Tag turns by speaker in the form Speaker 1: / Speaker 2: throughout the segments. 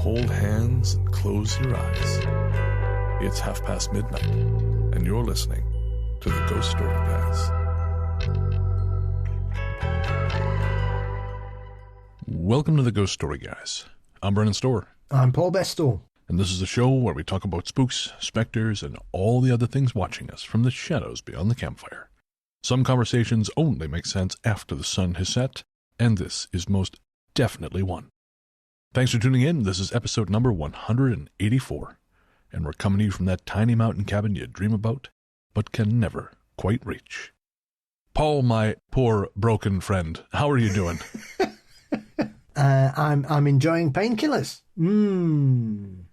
Speaker 1: hold hands and close your eyes. It's midnight, and you're listening to the Ghost Story Guys. Welcome to the Ghost Story Guys. I'm Brennan Storr.
Speaker 2: I'm Paul Bestall.
Speaker 1: And this is a show where we talk about spooks, specters, and all the other things watching us from the shadows beyond the campfire. Some conversations only make sense after the sun has set, and this is most definitely one. Thanks for tuning in. This is episode number 184, and we're coming to you from that tiny mountain cabin you dream about, but can never quite reach. Paul, my poor broken friend, how are you doing?
Speaker 2: I'm enjoying painkillers.
Speaker 1: You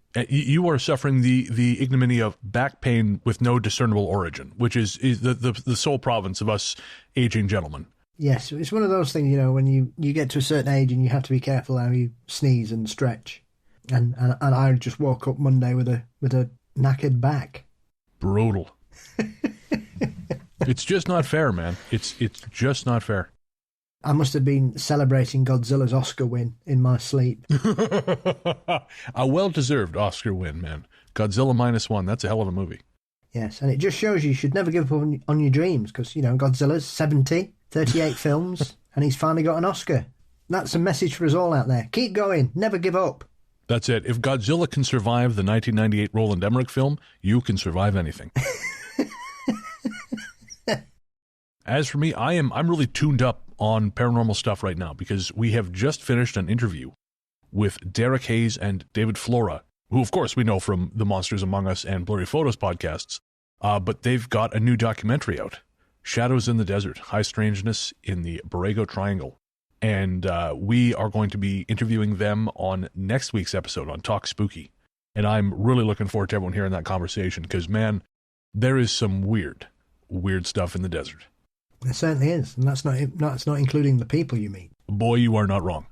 Speaker 1: are suffering the ignominy of back pain with no discernible origin, which is the sole province of us aging gentlemen.
Speaker 2: Yes, it's one of those things, when you get to a certain age and you have to be careful how you sneeze and stretch. And I just woke up Monday with a knackered back.
Speaker 1: Brutal. It's just not fair, man. It's just not fair.
Speaker 2: I must have been celebrating Godzilla's Oscar win in my sleep.
Speaker 1: A well-deserved Oscar win, man. Godzilla -1, that's a hell of a movie.
Speaker 2: Yes, and it just shows you should never give up on your dreams, because, Godzilla's 70, 38 films, and he's finally got an Oscar. That's a message for us all out there. Keep going, never give up.
Speaker 1: That's it. If Godzilla can survive the 1998 Roland Emmerich film, you can survive anything. As for me, I'm really tuned up on paranormal stuff right now because we have just finished an interview with Derek Hayes and David Flora, who of course we know from the Monsters Among Us and Blurry Photos podcasts, but they've got a new documentary out, Shadows in the Desert, High Strangeness in the Borrego Triangle. And we are going to be interviewing them on next week's episode on Talk Spooky. And I'm really looking forward to everyone hearing that conversation because, man, there is some weird stuff in the desert.
Speaker 2: There certainly is, and that's not including the people you meet.
Speaker 1: Boy, you are not wrong.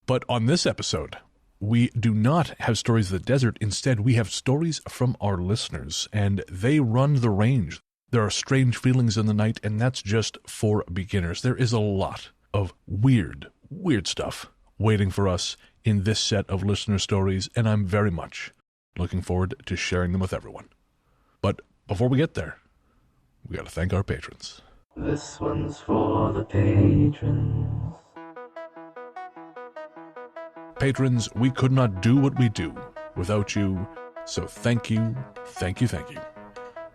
Speaker 1: But on this episode, we do not have stories of the desert. Instead, we have stories from our listeners, and they run the range. There are strange feelings in the night, and that's just for beginners. There is a lot of weird stuff waiting for us in this set of listener stories, and I'm very much looking forward to sharing them with everyone. But before we get there, we got to thank our patrons.
Speaker 3: This one's for the patrons.
Speaker 1: Patrons, we could not do what we do without you, so thank you.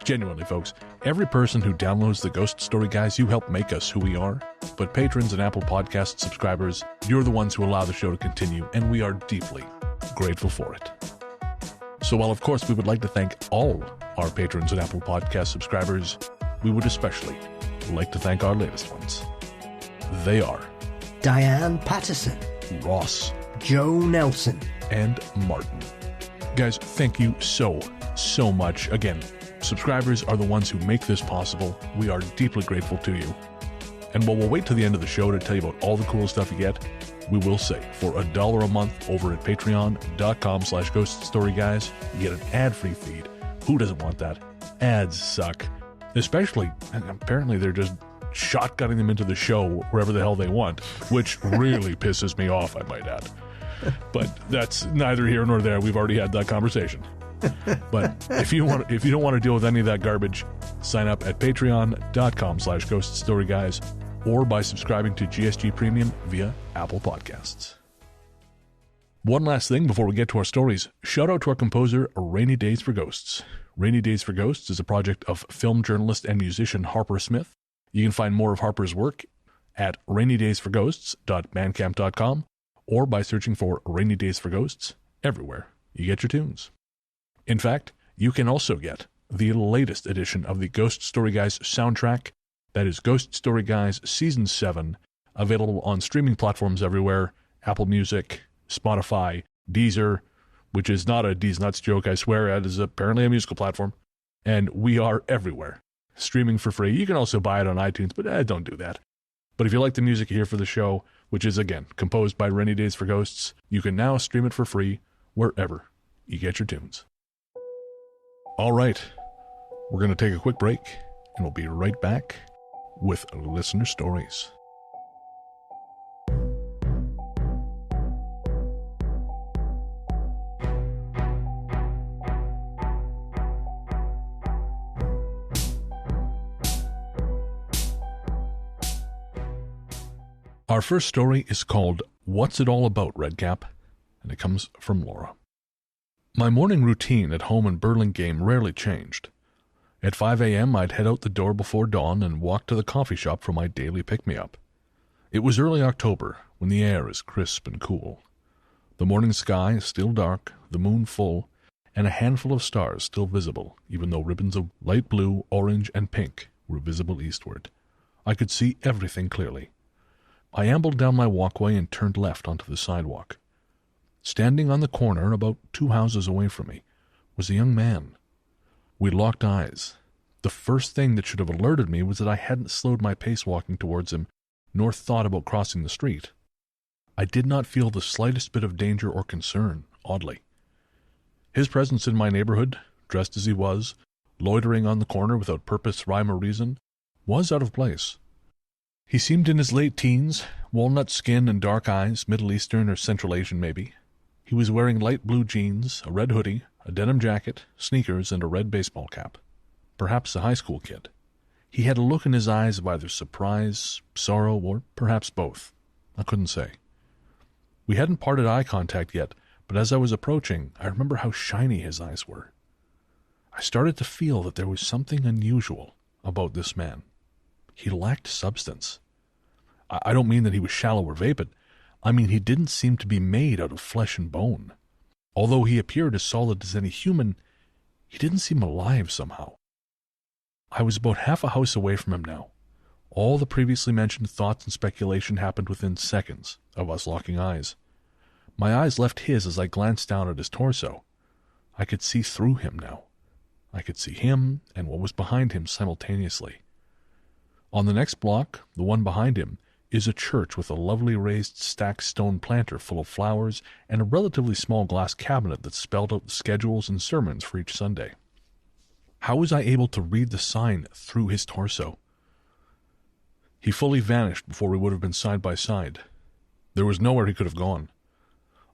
Speaker 1: Genuinely, folks, every person who downloads the Ghost Story Guys, you help make us who we are. But patrons and Apple Podcast subscribers, you're the ones who allow the show to continue, and we are deeply grateful for it. So while, of course, we would like to thank all our patrons and Apple Podcast subscribers, we would especially like to thank our latest ones. They are
Speaker 2: Diane Patterson,
Speaker 1: Ross,
Speaker 2: Joe Nelson,
Speaker 1: and Martin. Guys, thank you so much. Again, subscribers are the ones who make this possible. We are deeply grateful to you. And while we'll wait till the end of the show to tell you about all the cool stuff you get, we will say for $1 a month over at patreon.com/ghoststoryguys, you get an ad-free feed. Who doesn't want that? Ads suck. Especially, apparently they're just shotgunning them into the show wherever the hell they want, which really pisses me off, I might add. But that's neither here nor there. We've already had that conversation. But if you don't want to deal with any of that garbage, sign up at patreon.com/ghoststoryguys or by subscribing to GSG Premium via Apple Podcasts. One last thing before we get to our stories. Shout out to our composer, Rainy Days for Ghosts. Rainy Days for Ghosts is a project of film journalist and musician Harper Smith. You can find more of Harper's work at rainydaysforghosts.bandcamp.com or by searching for Rainy Days for Ghosts everywhere you get your tunes. In fact, you can also get the latest edition of the Ghost Story Guys soundtrack. That is Ghost Story Guys Season 7, available on streaming platforms everywhere, Apple Music, Spotify, Deezer, which is not a D's Nuts joke, I swear. It is apparently a musical platform. And we are everywhere, streaming for free. You can also buy it on iTunes, but don't do that. But if you like the music you hear for the show, which is, again, composed by Rainy Days for Ghosts, you can now stream it for free wherever you get your tunes. All right, we're going to take a quick break, and we'll be right back with listener stories. Our first story is called What's It All About, Redcap? And it comes from Laura. My morning routine at home in Burlingame rarely changed. At 5 a.m., I'd head out the door before dawn and walk to the coffee shop for my daily pick-me-up. It was early October, when the air is crisp and cool. The morning sky is still dark, the moon full, and a handful of stars still visible, even though ribbons of light blue, orange, and pink were visible eastward. I could see everything clearly. I ambled down my walkway and turned left onto the sidewalk. Standing on the corner, about 2 houses away from me, was a young man. We locked eyes. The first thing that should have alerted me was that I hadn't slowed my pace walking towards him, nor thought about crossing the street. I did not feel the slightest bit of danger or concern, oddly. His presence in my neighborhood, dressed as he was, loitering on the corner without purpose, rhyme, or reason, was out of place. He seemed in his late teens, walnut skin and dark eyes, Middle Eastern or Central Asian maybe. He was wearing light blue jeans, a red hoodie, a denim jacket, sneakers, and a red baseball cap. Perhaps a high school kid. He had a look in his eyes of either surprise, sorrow, or perhaps both. I couldn't say. We hadn't parted eye contact yet, but as I was approaching, I remember how shiny his eyes were. I started to feel that there was something unusual about this man. He lacked substance. I don't mean that he was shallow or vapid. I mean he didn't seem to be made out of flesh and bone. Although he appeared as solid as any human, he didn't seem alive somehow. I was about half a house away from him now. All the previously mentioned thoughts and speculation happened within seconds of us locking eyes. My eyes left his as I glanced down at his torso. I could see through him now. I could see him and what was behind him simultaneously. On the next block, the one behind him, is a church with a lovely raised stacked stone planter full of flowers and a relatively small glass cabinet that spelled out the schedules and sermons for each Sunday. How was I able to read the sign through his torso? He fully vanished before we would have been side by side. There was nowhere he could have gone.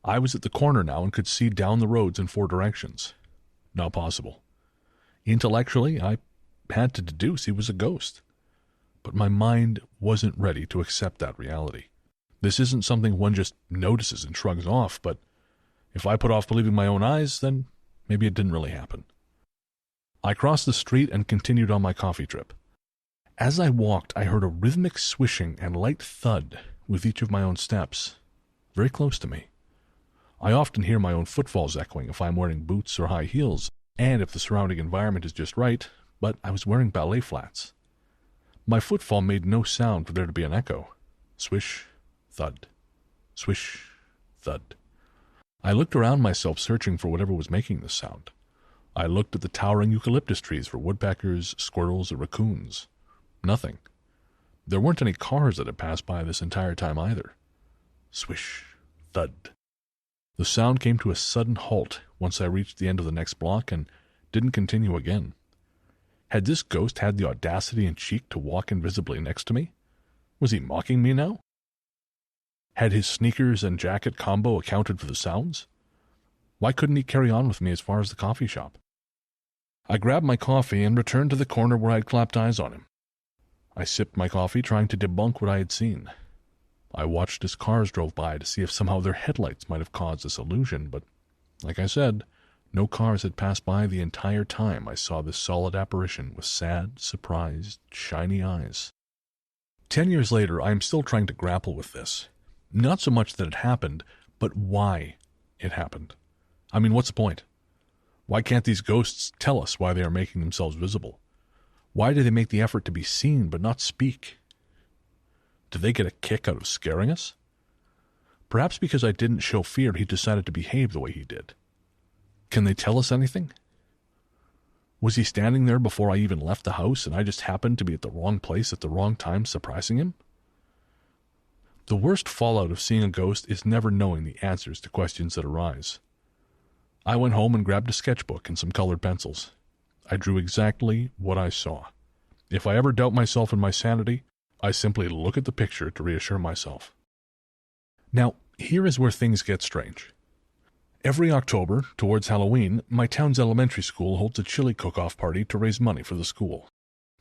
Speaker 1: I was at the corner now and could see down the roads in 4 directions. Not possible. Intellectually, I had to deduce he was a ghost. But my mind wasn't ready to accept that reality. This isn't something one just notices and shrugs off, but if I put off believing my own eyes, then maybe it didn't really happen. I crossed the street and continued on my coffee trip. As I walked, I heard a rhythmic swishing and light thud with each of my own steps, very close to me. I often hear my own footfalls echoing if I'm wearing boots or high heels, and if the surrounding environment is just right, but I was wearing ballet flats. My footfall made no sound for there to be an echo. Swish, thud. Swish, thud. I looked around myself searching for whatever was making this sound. I looked at the towering eucalyptus trees for woodpeckers, squirrels, or raccoons. Nothing. There weren't any cars that had passed by this entire time either. Swish, thud. The sound came to a sudden halt once I reached the end of the next block and didn't continue again. Had this ghost had the audacity and cheek to walk invisibly next to me? Was he mocking me now? Had his sneakers and jacket combo accounted for the sounds? Why couldn't he carry on with me as far as the coffee shop? I grabbed my coffee and returned to the corner where I'd clapped eyes on him. I sipped my coffee, trying to debunk what I had seen. I watched as cars drove by to see if somehow their headlights might have caused this illusion, but, like I said, no cars had passed by the entire time I saw this solid apparition with sad, surprised, shiny eyes. 10 years later, I am still trying to grapple with this. Not so much that it happened, but why it happened. I mean, what's the point? Why can't these ghosts tell us why they are making themselves visible? Why do they make the effort to be seen but not speak? Do they get a kick out of scaring us? Perhaps because I didn't show fear, he decided to behave the way he did. Can they tell us anything? Was he standing there before I even left the house and I just happened to be at the wrong place at the wrong time, surprising him? The worst fallout of seeing a ghost is never knowing the answers to questions that arise. I went home and grabbed a sketchbook and some colored pencils. I drew exactly what I saw. If I ever doubt myself and my sanity, I simply look at the picture to reassure myself. Now, here is where things get strange. Every October, towards Halloween, my town's elementary school holds a chili cook-off party to raise money for the school.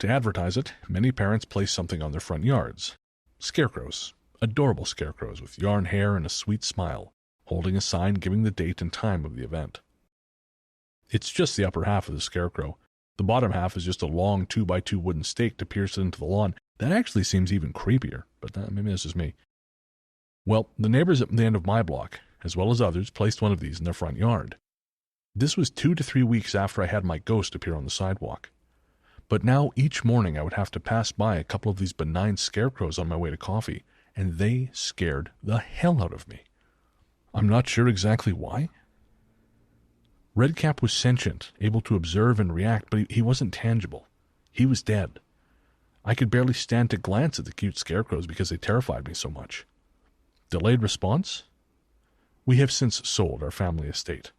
Speaker 1: To advertise it, many parents place something on their front yards. Scarecrows, Adorable scarecrows with yarn hair and a sweet smile, holding a sign giving the date and time of the event. It's just the upper half of the scarecrow. The bottom half is just a long 2x2 wooden stake to pierce it into the lawn. That actually seems even creepier, but maybe this is me. Well, the neighbors at the end of my block, as well as others, placed one of these in their front yard. This was 2 to 3 weeks after I had my ghost appear on the sidewalk. But now each morning I would have to pass by a couple of these benign scarecrows on my way to coffee, and they scared the hell out of me. I'm not sure exactly why. Redcap was sentient, able to observe and react, but he wasn't tangible. He was dead. I could barely stand to glance at the cute scarecrows because they terrified me so much. Delayed response? We have since sold our family estate.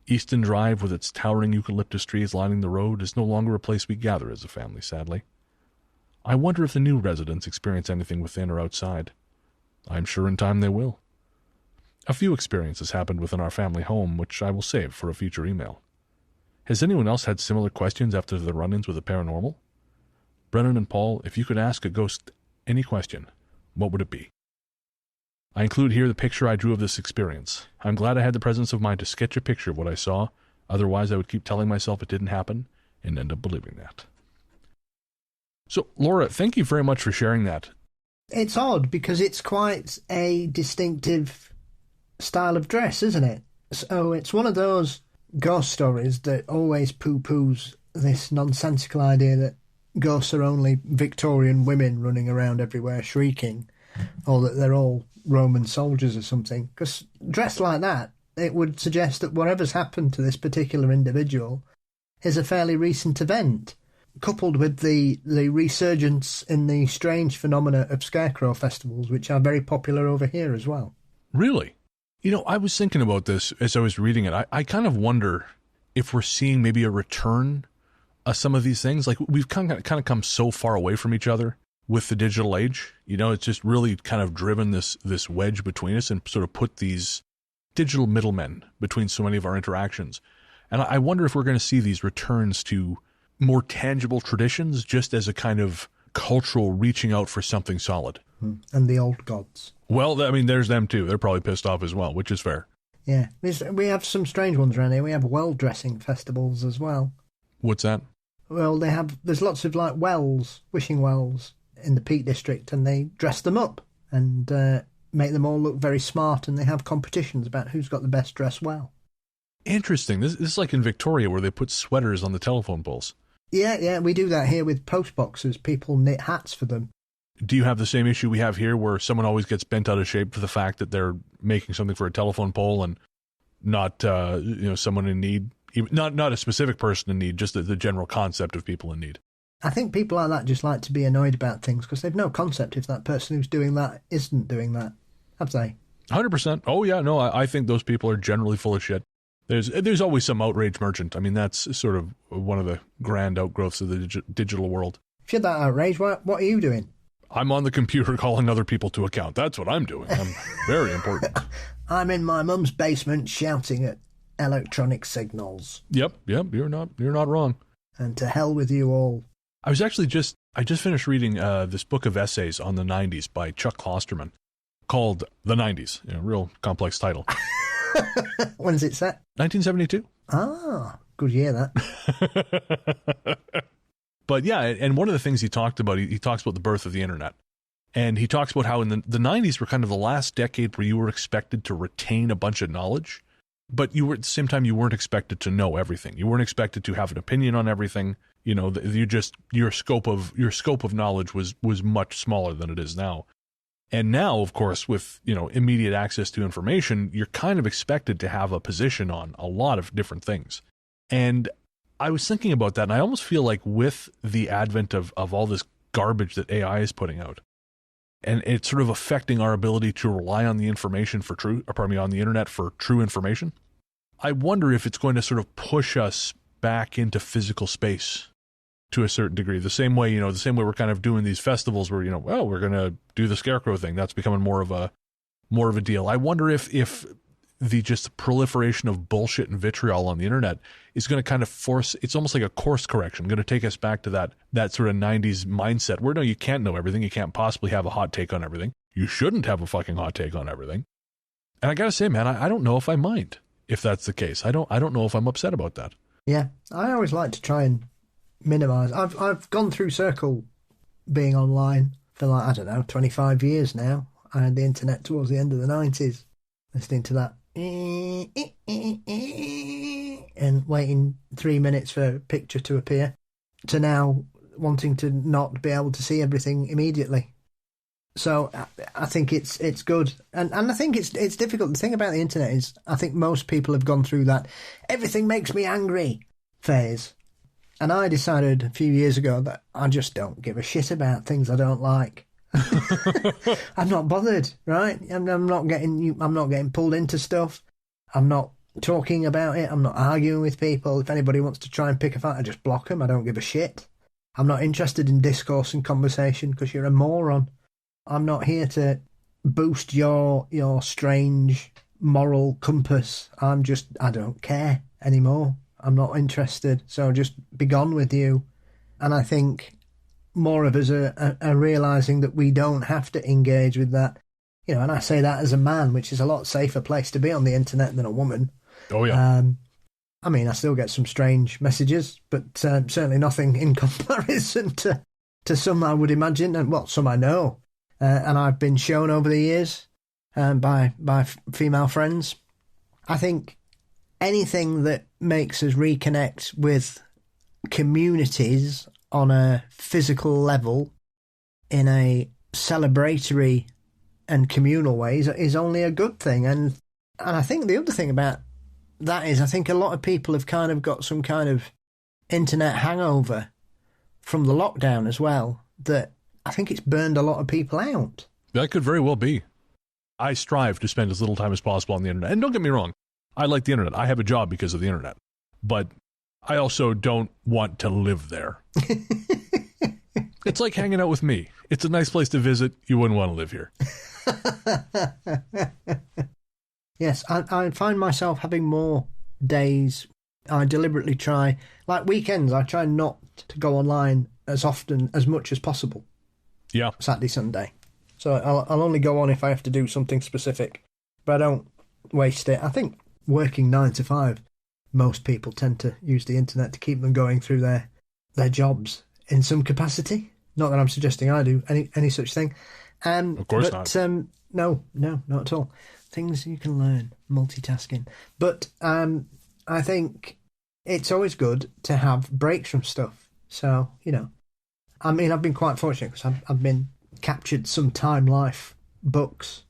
Speaker 1: Easton Drive, with its towering eucalyptus trees lining the road, is no longer a place we gather as a family, sadly. I wonder if the new residents experience anything within or outside. I'm sure in time they will. A few experiences happened within our family home, which I will save for a future email. Has anyone else had similar questions after the run-ins with the paranormal? Brennan and Paul, if you could ask a ghost any question, what would it be? I include here the picture I drew of this experience. I'm glad I had the presence of mind to sketch a picture of what I saw. Otherwise, I would keep telling myself it didn't happen and end up believing that. So, Laura, thank you very much for sharing that.
Speaker 2: It's odd because it's quite a distinctive style of dress, isn't it? So it's one of those ghost stories that always poo-poos this nonsensical idea that ghosts are only Victorian women running around everywhere shrieking, or that they're all Roman soldiers or something. Because dressed like that, it would suggest that whatever's happened to this particular individual is a fairly recent event, coupled with the resurgence in the strange phenomena of scarecrow festivals, which are very popular over here as well.
Speaker 1: Really? You know, I was thinking about this as I was reading it. I kind of wonder if we're seeing maybe a return of some of these things. Like, we've kind of come so far away from each other with the digital age. You know, it's just really kind of driven this wedge between us and sort of put these digital middlemen between so many of our interactions. And I wonder if we're going to see these returns to more tangible traditions just as a kind of cultural reaching out for something solid.
Speaker 2: And the old gods.
Speaker 1: Well, I mean, there's them too. They're probably pissed off as well, which is fair.
Speaker 2: Yeah. We have some strange ones around here. We have well-dressing festivals as well.
Speaker 1: What's that?
Speaker 2: Well, there's lots of like wells, wishing wells in the Peak District, and they dress them up and make them all look very smart, and they have competitions about who's got the best dress well. Interesting.
Speaker 1: This is like in Victoria where they put sweaters on the telephone poles.
Speaker 2: Yeah, we do that here with post boxes. People knit hats for them.
Speaker 1: Do you have the same issue we have here where someone always gets bent out of shape for the fact that they're making something for a telephone pole and not someone in need? Not a specific person in need, just the general concept of people in need.
Speaker 2: I think people like that just like to be annoyed about things because they've no concept if that person who's doing that isn't doing that, have they?
Speaker 1: 100%. Oh, yeah, no, I think those people are generally full of shit. There's always some outrage merchant. I mean, that's sort of one of the grand outgrowths of the digital world.
Speaker 2: If you're that outraged, what are you doing?
Speaker 1: I'm on the computer calling other people to account. That's what I'm doing. I'm very important.
Speaker 2: I'm in my mum's basement shouting at electronic signals.
Speaker 1: Yep. You're not wrong.
Speaker 2: And to hell with you all.
Speaker 1: I just finished reading this book of essays on the 90s by Chuck Klosterman called The 90s. Real complex title.
Speaker 2: When is it set?
Speaker 1: 1972.
Speaker 2: Ah, good year that.
Speaker 1: But yeah, and one of the things he talked about, he talks about the birth of the internet. And he talks about how in the 90s were kind of the last decade where you were expected to retain a bunch of knowledge, but you were at the same time you weren't expected to know everything. You weren't expected to have an opinion on everything. Your scope of knowledge was much smaller than it is now. And now, of course, with immediate access to information, you're kind of expected to have a position on a lot of different things. And I was thinking about that, and I almost feel like with the advent of all this garbage that AI is putting out, and it's sort of affecting our ability to rely on the information on the internet for true information, I wonder if it's going to sort of push us back into physical space to a certain degree. The same way we're kind of doing these festivals where, we're going to do the scarecrow thing. That's becoming more of a deal. I wonder if the just proliferation of bullshit and vitriol on the internet is going to kind of force, it's almost like a course correction, going to take us back to that sort of 90s mindset where, no, you can't know everything. You can't possibly have a hot take on everything. You shouldn't have a fucking hot take on everything. And I gotta say, man, I don't know if I mind if that's the case. I don't know if I'm upset about that.
Speaker 2: Yeah, I always like to try and minimise. I've gone through circle being online for like, I don't know, 25 years now. I had the internet towards the end of the 90s, listening to that and waiting 3 minutes for a picture to appear, to now wanting to not be able to see everything immediately. So I think it's good, and I think it's difficult. The thing about the internet is, I think most people have gone through that everything makes me angry phase, and I decided a few years ago that I just don't give a shit about things I don't like. I'm not bothered, right? I'm not getting pulled into stuff. I'm not talking about it. I'm not arguing with people. If anybody wants to try and pick a fight, I just block them. I don't give a shit. I'm not interested in discourse and conversation because you're a moron. I'm not here to boost your strange moral compass. I don't care anymore. I'm not interested. So just be gone with you. And I think more of us are realising that we don't have to engage with that. You know, and I say that as a man, which is a lot safer place to be on the internet than a woman.
Speaker 1: Oh, yeah.
Speaker 2: I mean, I still get some strange messages, but certainly nothing in comparison to some I would imagine, and well, some I know. And I've been shown over the years by female friends. I think anything that makes us reconnect with communities on a physical level in a celebratory and communal way is only a good thing. And I think the other thing about that is, I think a lot of people have kind of got some kind of internet hangover from the lockdown as well, that I think it's burned a lot of people out.
Speaker 1: That could very well be. I strive to spend as little time as possible on the internet. And don't get me wrong, I like the internet. I have a job because of the internet. But I also don't want to live there. It's like hanging out with me. It's a nice place to visit. You wouldn't want to live here.
Speaker 2: Yes, I find myself having more days. I deliberately try, like weekends, I try not to go online as much as possible.
Speaker 1: Yeah.
Speaker 2: Saturday, Sunday. So I'll only go on if I have to do something specific, but I don't waste it. I think working 9 to 5, most people tend to use the internet to keep them going through their
Speaker 1: jobs
Speaker 2: in some capacity. Not that I'm suggesting I do any such thing.
Speaker 1: Of course not.
Speaker 2: No, not at all. Things you can learn, multitasking. But I think it's always good to have breaks from stuff. So, you know, I mean, I've been quite fortunate because I've been captured some Time Life books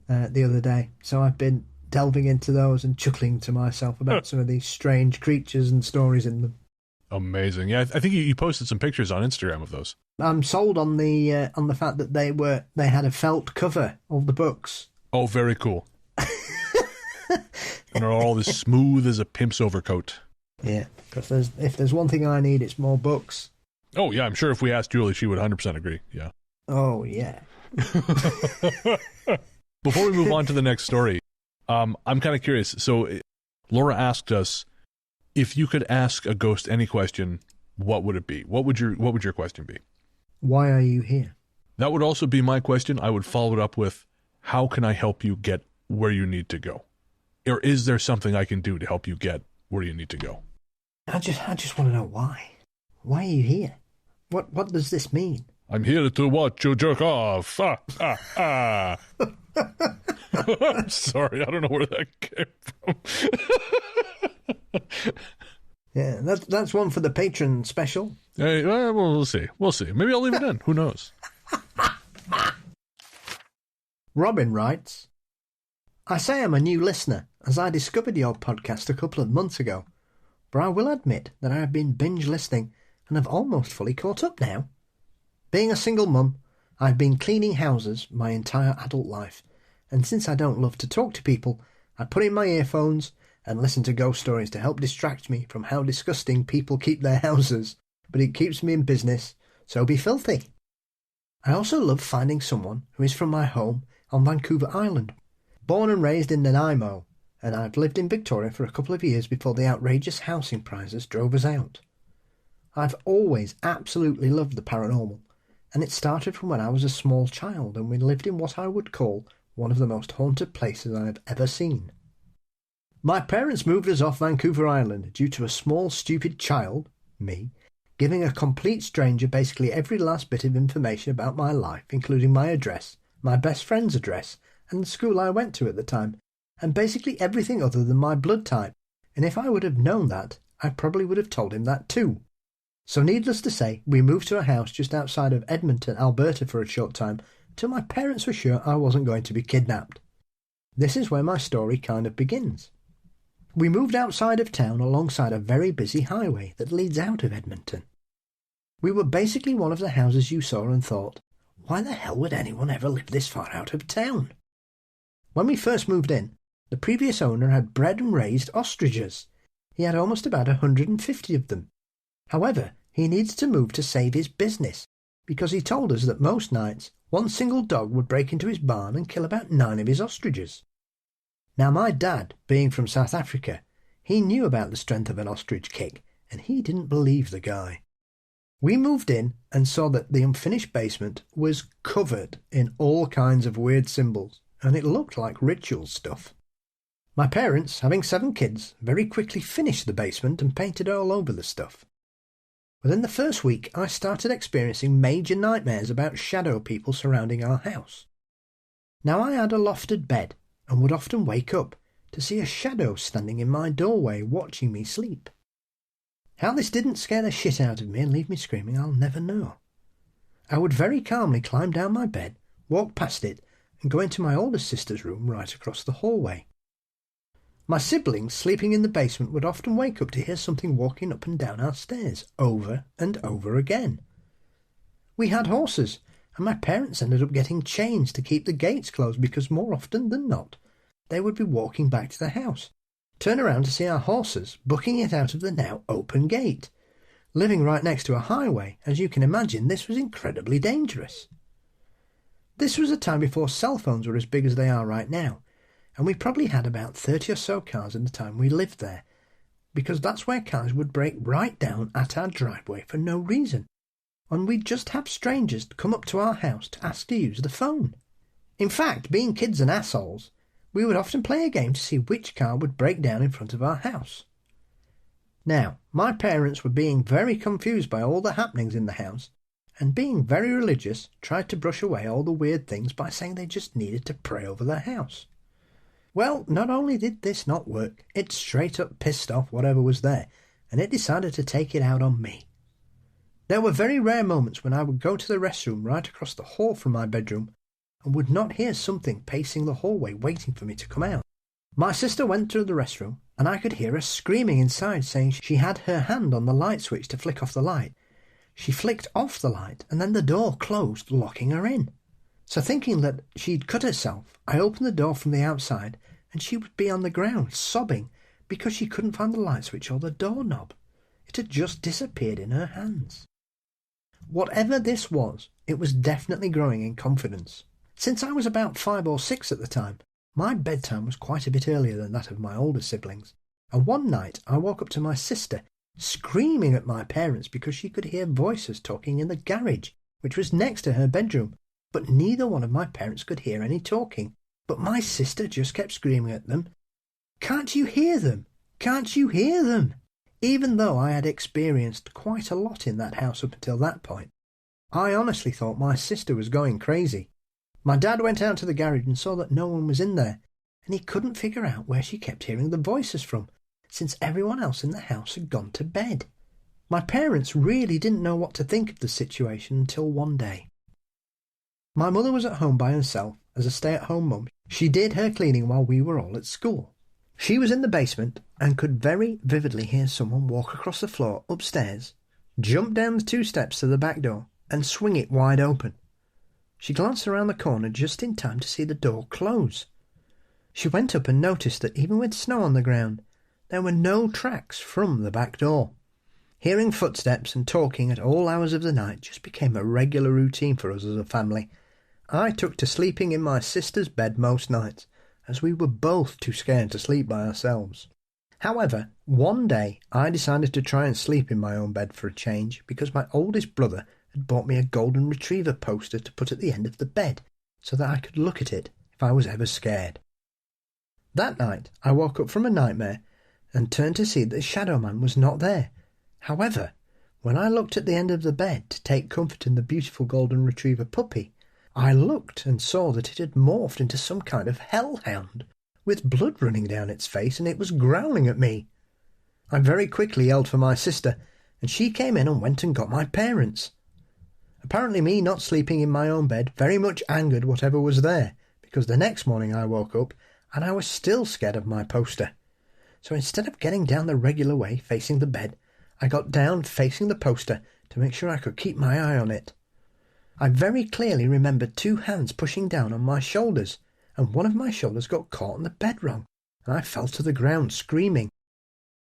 Speaker 2: the other day. So I've been delving into those and chuckling to myself about some of these strange creatures and stories in them.
Speaker 1: Amazing. Yeah, I think you posted some pictures on Instagram of those.
Speaker 2: I'm sold on the fact that they had a felt cover of the books.
Speaker 1: Oh, very cool. And they're all as smooth as a pimp's overcoat.
Speaker 2: Yeah, because if there's one thing I need, it's more books.
Speaker 1: Oh, yeah, I'm sure if we asked Julie, she would 100% agree. Yeah.
Speaker 2: Oh, yeah.
Speaker 1: Before we move on to the next story, I'm kind of curious. So Laura asked us, if you could ask a ghost any question, what would it be? What would your question be?
Speaker 2: Why are you here?
Speaker 1: That would also be my question. I would follow it up with, how can I help you get where you need to go? Or is there something I can do to help you get where you need to go?
Speaker 2: I just want to know why. Why are you here? What does this mean?
Speaker 1: I'm here to watch you jerk off. I'm sorry, I don't know where that came from.
Speaker 2: Yeah, that's one for the patron special.
Speaker 1: Hey, well, we'll see. Maybe I'll leave it in. Who knows?
Speaker 2: Robin writes, I say I'm a new listener, as I discovered your podcast a couple of months ago, but I will admit that I have been binge listening and have almost fully caught up now. Being a single mum, I've been cleaning houses my entire adult life, and since I don't love to talk to people, I put in my earphones and listen to ghost stories to help distract me from how disgusting people keep their houses, but it keeps me in business, so be filthy. I also love finding someone who is from my home on Vancouver Island. Born and raised in Nanaimo, and I've lived in Victoria for a couple of years before the outrageous housing prices drove us out. I've always absolutely loved the paranormal, and it started from when I was a small child and we lived in what I would call one of the most haunted places I have ever seen. My parents moved us off Vancouver Island due to a small stupid child, me, giving a complete stranger basically every last bit of information about my life, including my address, my best friend's address, and the school I went to at the time, and basically everything other than my blood type, and if I would have known that, I probably would have told him that too. So needless to say, we moved to a house just outside of Edmonton, Alberta for a short time, until my parents were sure I wasn't going to be kidnapped. This is where my story kind of begins. We moved outside of town alongside a very busy highway that leads out of Edmonton. We were basically one of the houses you saw and thought, why the hell would anyone ever live this far out of town? When we first moved in, the previous owner had bred and raised ostriches. He had almost about 150 of them. However, he needed to move to save his business, because he told us that most nights one single dog would break into his barn and kill about 9 of his ostriches. Now my dad, being from South Africa, he knew about the strength of an ostrich kick, and he didn't believe the guy. We moved in and saw that the unfinished basement was covered in all kinds of weird symbols, and it looked like ritual stuff. My parents, having 7 kids, very quickly finished the basement and painted all over the stuff. Within the first week, I started experiencing major nightmares about shadow people surrounding our house. Now I had a lofted bed, and would often wake up to see a shadow standing in my doorway watching me sleep. How this didn't scare the shit out of me and leave me screaming, I'll never know. I would very calmly climb down my bed, walk past it, and go into my oldest sister's room right across the hallway. My siblings sleeping in the basement would often wake up to hear something walking up and down our stairs, over and over again. We had horses, and my parents ended up getting chains to keep the gates closed because more often than not, they would be walking back to the house, turn around to see our horses booking it out of the now open gate. Living right next to a highway, as you can imagine, this was incredibly dangerous. This was a time before cell phones were as big as they are right now, and we probably had about 30 or so cars in the time we lived there, because that's where cars would break right down at our driveway for no reason, and we'd just have strangers come up to our house to ask to use the phone. In fact, being kids and assholes, we would often play a game to see which car would break down in front of our house. Now, my parents were being very confused by all the happenings in the house, and being very religious, tried to brush away all the weird things by saying they just needed to pray over the house. Well, not only did this not work, it straight up pissed off whatever was there, and it decided to take it out on me. There were very rare moments when I would go to the restroom right across the hall from my bedroom and would not hear something pacing the hallway waiting for me to come out. My sister went to the restroom and I could hear her screaming inside, saying she had her hand on the light switch to flick off the light. She flicked off the light and then the door closed, locking her in. So thinking that she'd cut herself, I opened the door from the outside and she would be on the ground sobbing because she couldn't find the light switch or the doorknob. It had just disappeared in her hands. Whatever this was, it was definitely growing in confidence. Since I was about 5 or 6 at the time, my bedtime was quite a bit earlier than that of my older siblings, and one night I woke up to my sister screaming at my parents because she could hear voices talking in the garage, which was next to her bedroom, but neither one of my parents could hear any talking. But my sister just kept screaming at them, "Can't you hear them? Can't you hear them?" Even though I had experienced quite a lot in that house up until that point, I honestly thought my sister was going crazy. My dad went out to the garage and saw that no one was in there, and he couldn't figure out where she kept hearing the voices from, since everyone else in the house had gone to bed. My parents really didn't know what to think of the situation until one day. My mother was at home by herself as a stay-at-home mum. She did her cleaning while we were all at school. She was in the basement and could very vividly hear someone walk across the floor upstairs, jump down the 2 steps to the back door, and swing it wide open. She glanced around the corner just in time to see the door close. She went up and noticed that even with snow on the ground, there were no tracks from the back door. Hearing footsteps and talking at all hours of the night just became a regular routine for us as a family. I took to sleeping in my sister's bed most nights, as we were both too scared to sleep by ourselves. However, one day I decided to try and sleep in my own bed for a change because my oldest brother had bought me a golden retriever poster to put at the end of the bed so that I could look at it if I was ever scared. That night I woke up from a nightmare and turned to see that the Shadow Man was not there. However, when I looked at the end of the bed to take comfort in the beautiful golden retriever puppy, I looked and saw that it had morphed into some kind of hellhound, with blood running down its face, and it was growling at me. I very quickly yelled for my sister, and she came in and went and got my parents. Apparently me not sleeping in my own bed very much angered whatever was there, because the next morning I woke up and I was still scared of my poster. So instead of getting down the regular way facing the bed, I got down facing the poster to make sure I could keep my eye on it. I very clearly remembered 2 hands pushing down on my shoulders, and one of my shoulders got caught on the bed rung, and I fell to the ground screaming.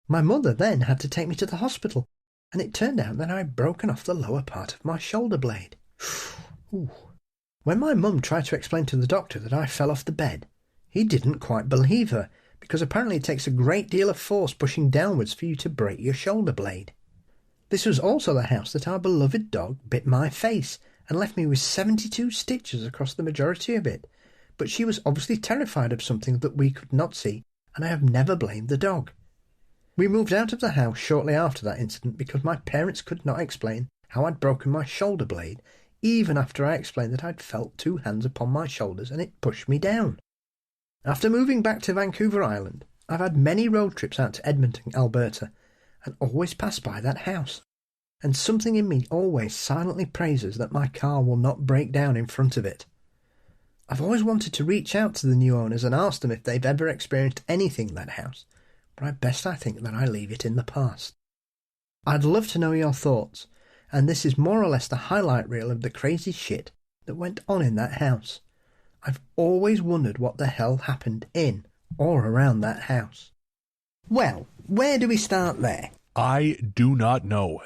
Speaker 2: My mother then had to take me to the hospital, and it turned out that I had broken off the lower part of my shoulder blade. When my mum tried to explain to the doctor that I fell off the bed, he didn't quite believe her, because apparently it takes a great deal of force pushing downwards for you to break your shoulder blade. This was also the house that our beloved dog bit my face and left me with 72 stitches across the majority of it, but she was obviously terrified of something that we could not see, and I have never blamed the dog. We moved out of the house shortly after that incident because my parents could not explain how I'd broken my shoulder blade, even after I explained that I'd felt 2 hands upon my shoulders and it pushed me down. After moving back to Vancouver Island, I've had many road trips out to Edmonton, Alberta, and always pass by that house. And something in me always silently praises that my car will not break down in front of it. I've always wanted to reach out to the new owners and ask them if they've ever experienced anything in that house, but I think that I leave it in the past. I'd love to know your thoughts, and this is more or less the highlight reel of the crazy shit that went on in that house. I've always wondered what the hell happened in or around that house. Well, where do we start there?
Speaker 1: I do not know.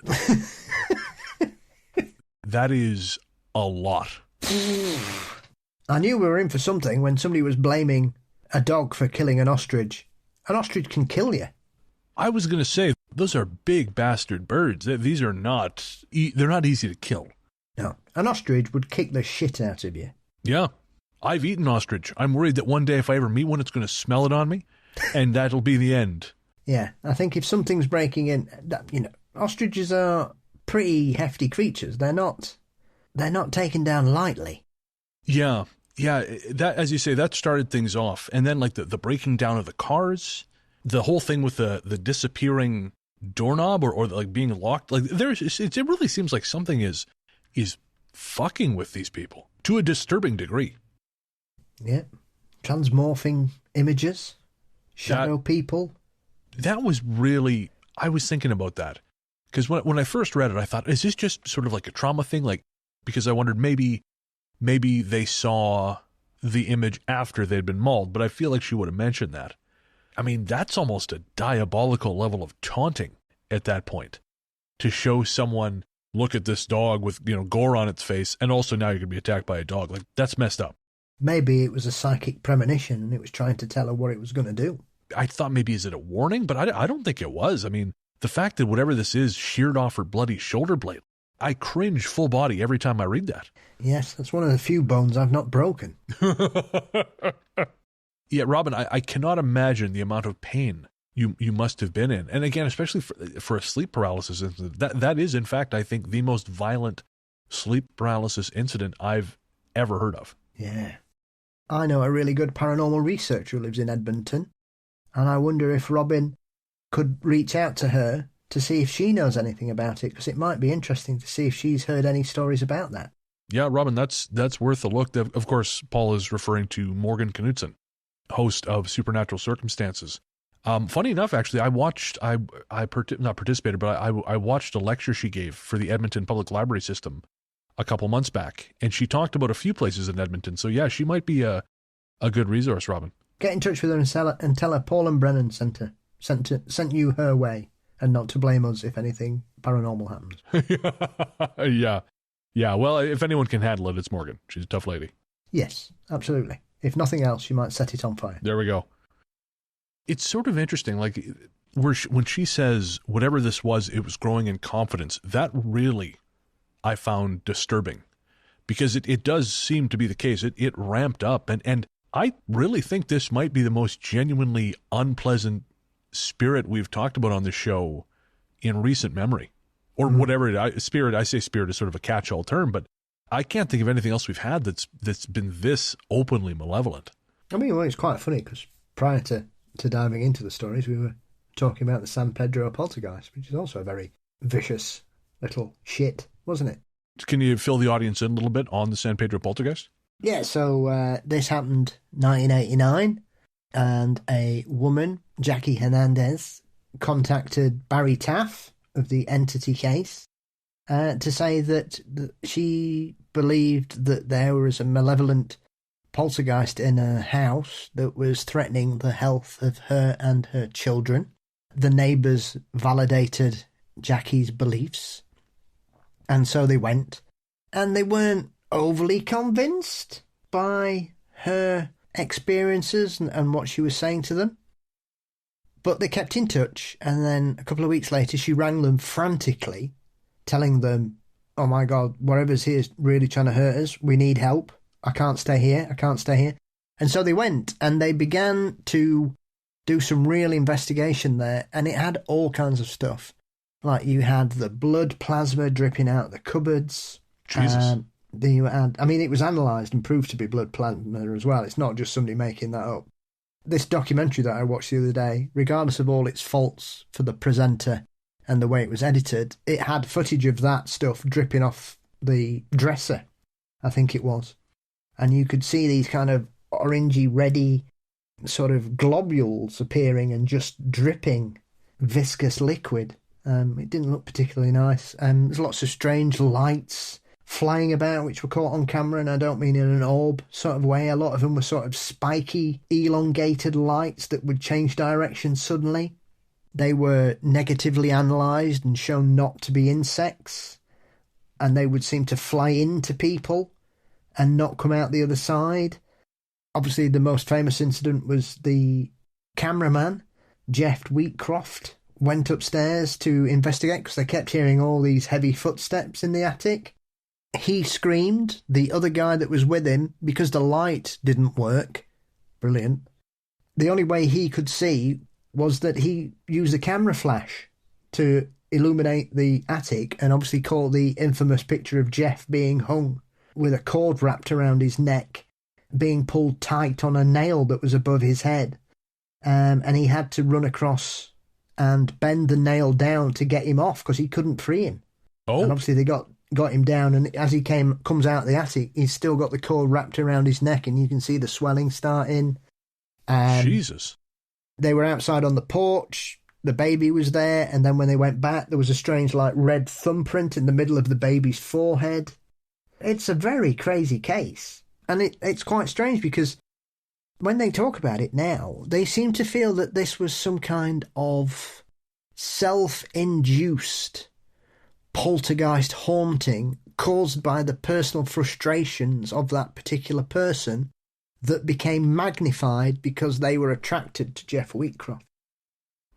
Speaker 1: That is a lot.
Speaker 2: I knew we were in for something when somebody was blaming a dog for killing an ostrich. An ostrich can kill you.
Speaker 1: I was going to say, those are big bastard birds. These are not, they're not easy to kill.
Speaker 2: No, an ostrich would kick the shit out of you.
Speaker 1: Yeah, I've eaten ostrich. I'm worried that one day if I ever meet one, it's going to smell it on me, and that'll be the end.
Speaker 2: Yeah, I think if something's breaking in, ostriches are pretty hefty creatures. They're not taken down lightly.
Speaker 1: Yeah, that, as you say, that started things off. And then like the breaking down of the cars, the whole thing with the disappearing doorknob or like being locked, like it really seems like something is fucking with these people to a disturbing degree.
Speaker 2: Yeah, transmorphing images, shadow people.
Speaker 1: That was really, I was thinking about that. Because when I first read it, I thought, is this just sort of like a trauma thing? Like, because I wondered maybe they saw the image after they'd been mauled, but I feel like she would have mentioned that. I mean, that's almost a diabolical level of taunting at that point. To show someone, look at this dog with, gore on its face, and also now you're going to be attacked by a dog. Like, that's messed up.
Speaker 2: Maybe it was a psychic premonition and it was trying to tell her what it was going to do.
Speaker 1: I thought maybe, is it a warning? But I don't think it was. I mean, the fact that whatever this is sheared off her bloody shoulder blade, I cringe full body every time I read that.
Speaker 2: Yes, that's one of the few bones I've not broken.
Speaker 1: Yeah, Robin, I cannot imagine the amount of pain you must have been in. And again, especially for a sleep paralysis incident. That is, in fact, I think the most violent sleep paralysis incident I've ever heard of.
Speaker 2: Yeah. I know a really good paranormal researcher who lives in Edmonton, and I wonder if Robin could reach out to her to see if she knows anything about it, because it might be interesting to see if she's heard any stories about that.
Speaker 1: Yeah, Robin, that's worth a look. Of course, Paul is referring to Morgan Knudsen, host of Supernatural Circumstances. Funny enough, actually, I watched a lecture she gave for the Edmonton Public Library System a couple months back, and she talked about a few places in Edmonton. So yeah, she might be a good resource, Robin.
Speaker 2: Get in touch with her and tell her Paul and Brennan sent you her way, and not to blame us if anything paranormal happens.
Speaker 1: Yeah. Well, if anyone can handle it, it's Morgan. She's a tough lady.
Speaker 2: Yes, absolutely. If nothing else, she might set it on fire.
Speaker 1: There we go. It's sort of interesting, like when she says whatever this was, it was growing in confidence. That really, I found disturbing, because it does seem to be the case. It ramped up, and I really think this might be the most genuinely unpleasant spirit we've talked about on the show in recent memory, or whatever. Spirit, I say spirit is sort of a catch-all term, but I can't think of anything else we've had that's been this openly malevolent.
Speaker 2: I mean, well, it's quite funny because prior to diving into the stories, we were talking about the San Pedro poltergeist, which is also a very vicious little shit, wasn't it?
Speaker 1: Can you fill the audience in a little bit on the San Pedro poltergeist?
Speaker 2: Yeah, so this happened 1989, and a woman, Jackie Hernandez, contacted Barry Taff of the Entity case to say that she believed that there was a malevolent poltergeist in her house that was threatening the health of her and her children. The neighbours validated Jackie's beliefs, and so they went, and they weren't overly convinced by her experiences and what she was saying to them. But they kept in touch, and then a couple of weeks later she rang them frantically, telling them, oh my God, whatever's here is really trying to hurt us. We need help. I can't stay here. I can't stay here. And so they went, and they began to do some real investigation there, and it had all kinds of stuff. Like, you had the blood plasma dripping out the cupboards.
Speaker 1: Jesus.
Speaker 2: You had, I mean, it was analysed and proved to be blood plasma as well. It's not just somebody making that up. This documentary that I watched the other day, regardless of all its faults for the presenter and the way it was edited, it had footage of that stuff dripping off the dresser, I think it was. And you could see these kind of orangey, reddy sort of globules appearing and just dripping viscous liquid. It didn't look particularly nice. There's lots of strange lights flying about which were caught on camera, and I don't mean in an orb sort of way. A lot of them were sort of spiky, elongated lights that would change direction suddenly. They were negatively analysed and shown not to be insects, and they would seem to fly into people and not come out the other side. Obviously, the most famous incident was the cameraman, Jeff Wheatcroft, went upstairs to investigate because they kept hearing all these heavy footsteps in the attic. He screamed. The other guy that was with him, because the light didn't work, brilliant, the only way he could see was that he used a camera flash to illuminate the attic, and obviously caught the infamous picture of Jeff being hung with a cord wrapped around his neck, being pulled tight on a nail that was above his head. And he had to run across and bend the nail down to get him off because he couldn't free him.
Speaker 1: Oh.
Speaker 2: And obviously they got him down, and as he comes out of the attic, he's still got the cord wrapped around his neck, and you can see the swelling starting.
Speaker 1: Jesus.
Speaker 2: They were outside on the porch. The baby was there, and then when they went back, there was a strange, like, red thumbprint in the middle of the baby's forehead. It's a very crazy case, and it's quite strange because when they talk about it now, they seem to feel that this was some kind of self-induced poltergeist haunting caused by the personal frustrations of that particular person that became magnified because they were attracted to Jeff Wheatcroft.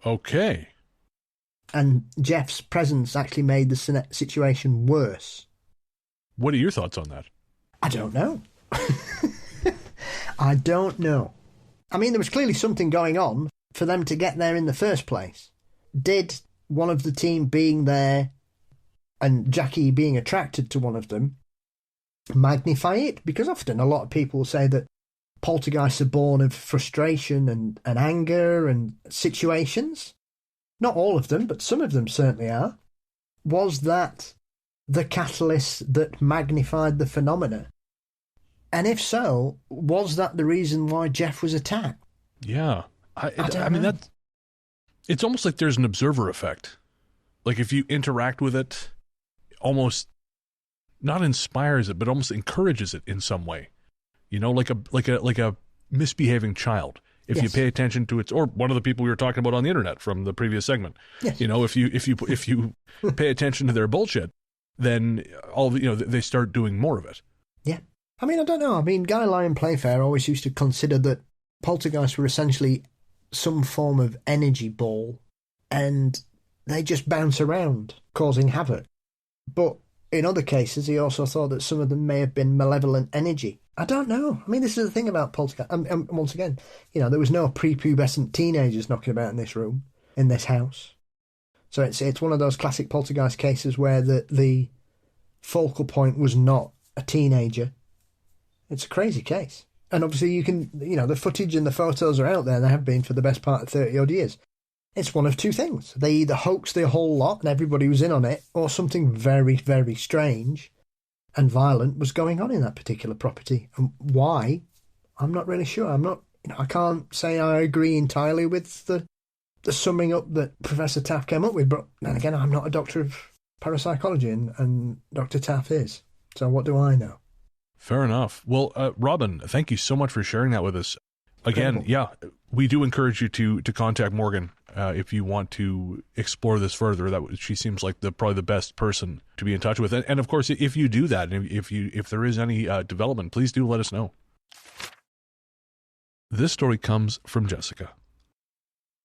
Speaker 1: Okay.
Speaker 2: And Jeff's presence actually made the situation worse.
Speaker 1: What are your thoughts on that?
Speaker 2: I don't know. I don't know. I mean, there was clearly something going on for them to get there in the first place. Did one of the team being there and Jackie being attracted to one of them magnify it? Because often a lot of people will say that poltergeists are born of frustration and anger and situations. Not all of them, but some of them certainly are. Was that the catalyst that magnified the phenomena? And if so, was that the reason why Jeff was attacked?
Speaker 1: Yeah. I mean,
Speaker 2: know.
Speaker 1: it's almost like there's an observer effect. Like if you interact with it, almost not inspires it, but almost encourages it in some way. You know, like a misbehaving child. If
Speaker 2: Yes.
Speaker 1: you pay attention to its, or one of the people we were talking about on the internet from the previous segment.
Speaker 2: Yes.
Speaker 1: You know, if you pay attention to their bullshit, then they start doing more of it.
Speaker 2: Yeah. I mean, I don't know. I mean, Guy Lyon Playfair always used to consider that poltergeists were essentially some form of energy ball, and they just bounce around, causing havoc. But in other cases, he also thought that some of them may have been malevolent energy. I don't know. I mean, this is the thing about poltergeist. Once again, there was no prepubescent teenagers knocking about in this room, in this house. So it's one of those classic poltergeist cases where the focal point was not a teenager. It's a crazy case. And obviously you can, the footage and the photos are out there, and they have been for the best part of 30-odd years. It's one of two things. They either hoaxed the whole lot and everybody was in on it, or something very, very strange and violent was going on in that particular property. And why? I'm not really sure. I can't say I agree entirely with the summing up that Professor Taft came up with, but then again, I'm not a doctor of parapsychology, and Dr. Taft is. So what do I know?
Speaker 1: Fair enough. Well, Robin, thank you so much for sharing that with us. Again, yeah, we do encourage you to contact Morgan if you want to explore this further. She seems like probably the best person to be in touch with. And of course, if you do that, and if there is any development, please do let us know. This story comes from Jessica.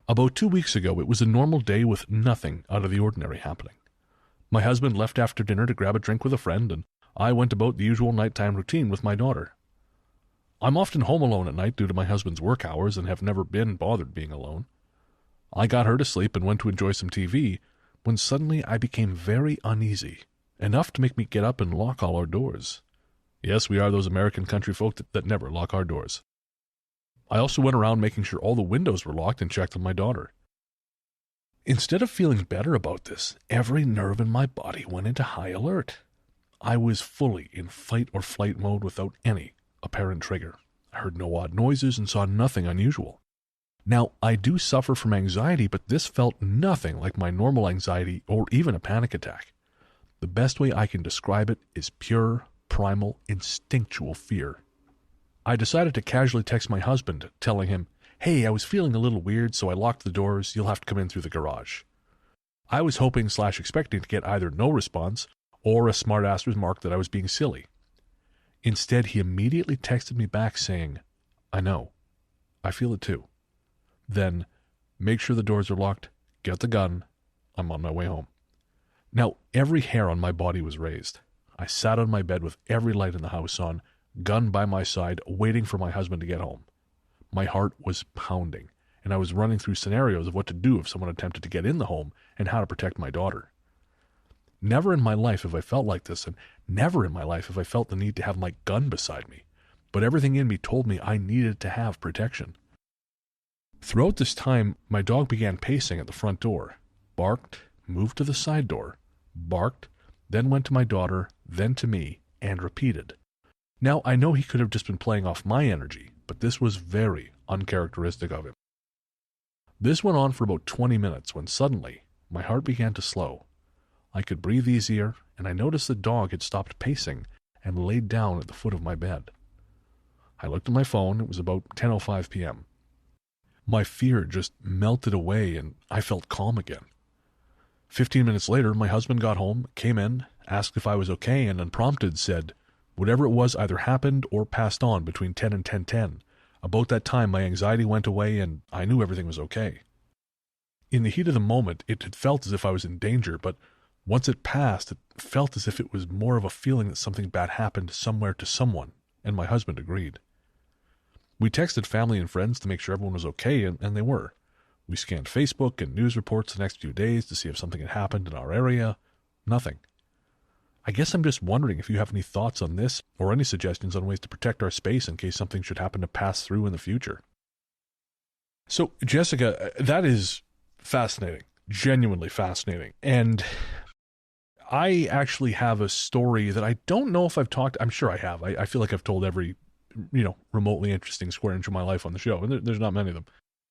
Speaker 1: About 2 weeks ago, it was a normal day with nothing out of the ordinary happening. My husband left after dinner to grab a drink with a friend, and I went about the usual nighttime routine with my daughter. I'm often home alone at night due to my husband's work hours and have never been bothered being alone. I got her to sleep and went to enjoy some TV when suddenly I became very uneasy, enough to make me get up and lock all our doors. Yes, we are those American country folk that never lock our doors. I also went around making sure all the windows were locked and checked on my daughter. Instead of feeling better about this, every nerve in my body went into high alert. I was fully in fight or flight mode without any apparent trigger. I heard no odd noises and saw nothing unusual. Now, I do suffer from anxiety, but this felt nothing like my normal anxiety or even a panic attack. The best way I can describe it is pure, primal, instinctual fear. I decided to casually text my husband, telling him, "Hey, I was feeling a little weird, so I locked the doors. You'll have to come in through the garage." I was hoping/expecting to get either no response or a smart-ass remark that I was being silly. Instead, he immediately texted me back saying, "I know. I feel it too. Then, make sure the doors are locked, get the gun, I'm on my way home." Now, every hair on my body was raised. I sat on my bed with every light in the house on, gun by my side, waiting for my husband to get home. My heart was pounding, and I was running through scenarios of what to do if someone attempted to get in the home and how to protect my daughter. Never in my life have I felt like this, and never in my life have I felt the need to have my gun beside me, but everything in me told me I needed to have protection. Throughout this time, my dog began pacing at the front door, barked, moved to the side door, barked, then went to my daughter, then to me, and repeated. Now, I know he could have just been playing off my energy, but this was very uncharacteristic of him. This went on for about 20 minutes when suddenly my heart began to slow. I could breathe easier, and I noticed the dog had stopped pacing and laid down at the foot of my bed. I looked at my phone. It was about 10:05 p.m. My fear just melted away, and I felt calm again. 15 minutes later, my husband got home, came in, asked if I was okay, and unprompted said, whatever it was either happened or passed on between 10 and 10:10. About that time, my anxiety went away, and I knew everything was okay. In the heat of the moment, it had felt as if I was in danger, but once it passed, it felt as if it was more of a feeling that something bad happened somewhere to someone, and my husband agreed. We texted family and friends to make sure everyone was okay, and they were. We scanned Facebook and news reports the next few days to see if something had happened in our area. Nothing. I guess I'm just wondering if you have any thoughts on this or any suggestions on ways to protect our space in case something should happen to pass through in the future. So, Jessica, that is fascinating. Genuinely fascinating. And I actually have a story that I don't know if I've talked. I'm sure I have. I feel like I've told every, remotely interesting square inch of my life on the show, and there's not many of them.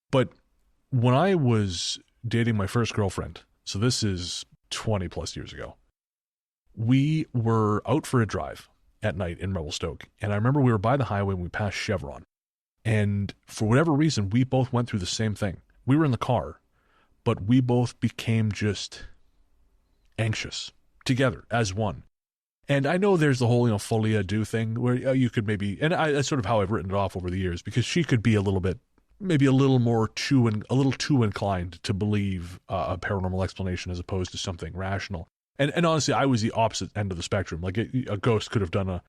Speaker 1: But when I was dating my first girlfriend, so this is 20 plus years ago, we were out for a drive at night in Revelstoke. And I remember we were by the highway and we passed Chevron. And for whatever reason, we both went through the same thing. We were in the car, but we both became just anxious together as one. And I know there's the whole, folie à deux thing where you could maybe, and that's sort of how I've written it off over the years, because she could be a little bit, maybe a little too inclined to believe a paranormal explanation as opposed to something rational. And honestly, I was the opposite end of the spectrum. Like a ghost could have done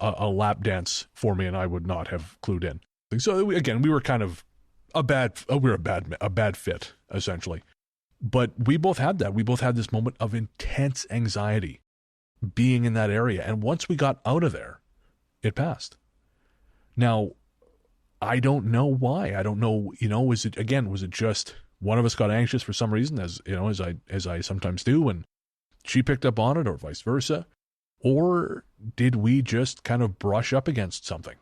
Speaker 1: a lap dance for me, and I would not have clued in. So again, we were kind of a bad fit, essentially. But we both had that. We both had this moment of intense anxiety being in that area. And once we got out of there, it passed. Now, I don't know why. I don't know, was it just one of us got anxious for some reason, as I sometimes do, and she picked up on it, or vice versa? Or did we just kind of brush up against something?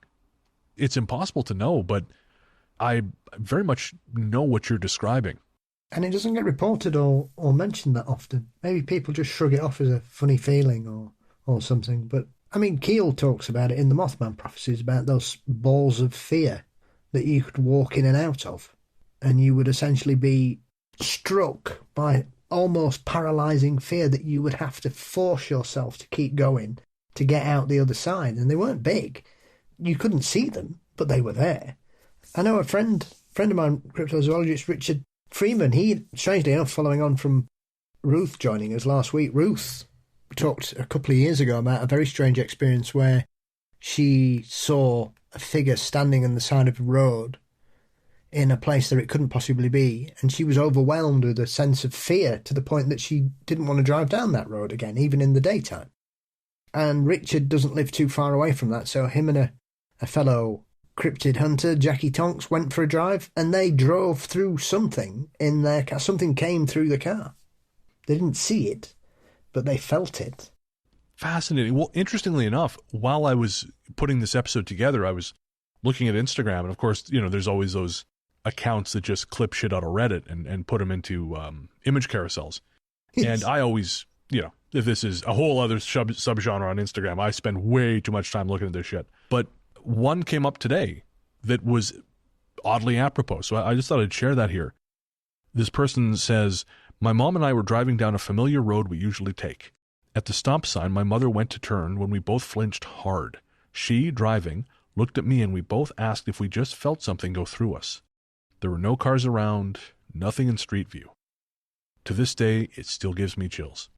Speaker 1: It's impossible to know, but I very much know what you're describing.
Speaker 2: And it doesn't get reported or mentioned that often. Maybe people just shrug it off as a funny feeling or something. But, I mean, Keel talks about it in the Mothman Prophecies, about those balls of fear that you could walk in and out of. And you would essentially be struck by almost paralyzing fear that you would have to force yourself to keep going to get out the other side. And they weren't big. You couldn't see them, but they were there. I know a friend of mine, cryptozoologist Richard Freeman, he, strangely enough, following on from Ruth joining us last week, Ruth talked a couple of years ago about a very strange experience where she saw a figure standing on the side of a road in a place that it couldn't possibly be, and she was overwhelmed with a sense of fear to the point that she didn't want to drive down that road again, even in the daytime. And Richard doesn't live too far away from that, so him and a fellow cryptid hunter, Jackie Tonks, went for a drive, and they drove through something in their car. Something came through the car. They didn't see it, but they felt it.
Speaker 1: Fascinating. Well, interestingly enough, while I was putting this episode together, I was looking at Instagram, and of course, there's always those accounts that just clip shit out of Reddit and put them into image carousels. Yes. And I always, if this is a whole other subgenre on Instagram, I spend way too much time looking at this shit. But one came up today that was oddly apropos, so I just thought I'd share that here. This person says, "My mom and I were driving down a familiar road we usually take. At the stop sign, my mother went to turn when we both flinched hard. She, driving, looked at me and we both asked if we just felt something go through us. There were no cars around, nothing in street view. To this day, it still gives me chills."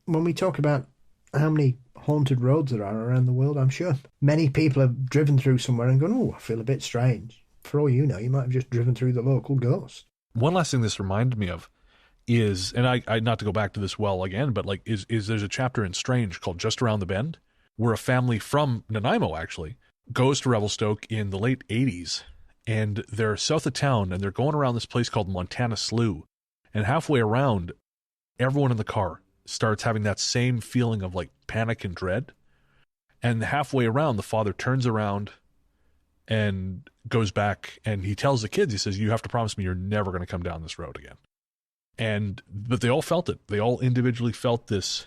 Speaker 2: When we talk about how many haunted roads there are around the world, I'm sure many people have driven through somewhere and gone, "Oh, I feel a bit strange." For all you know, you might have just driven through the local ghost.
Speaker 1: One last thing this reminded me of is, and I not to go back to this well again, but is there's a chapter in Strange called Just Around the Bend, where a family from Nanaimo actually goes to Revelstoke in the late 80s, and they're south of town, and they're going around this place called Montana Slough, and halfway around, everyone in the car starts having that same feeling of like panic and dread. And halfway around, the father turns around and goes back, and he tells the kids, he says, "You have to promise me you're never going to come down this road again." But they all felt it. They all individually felt this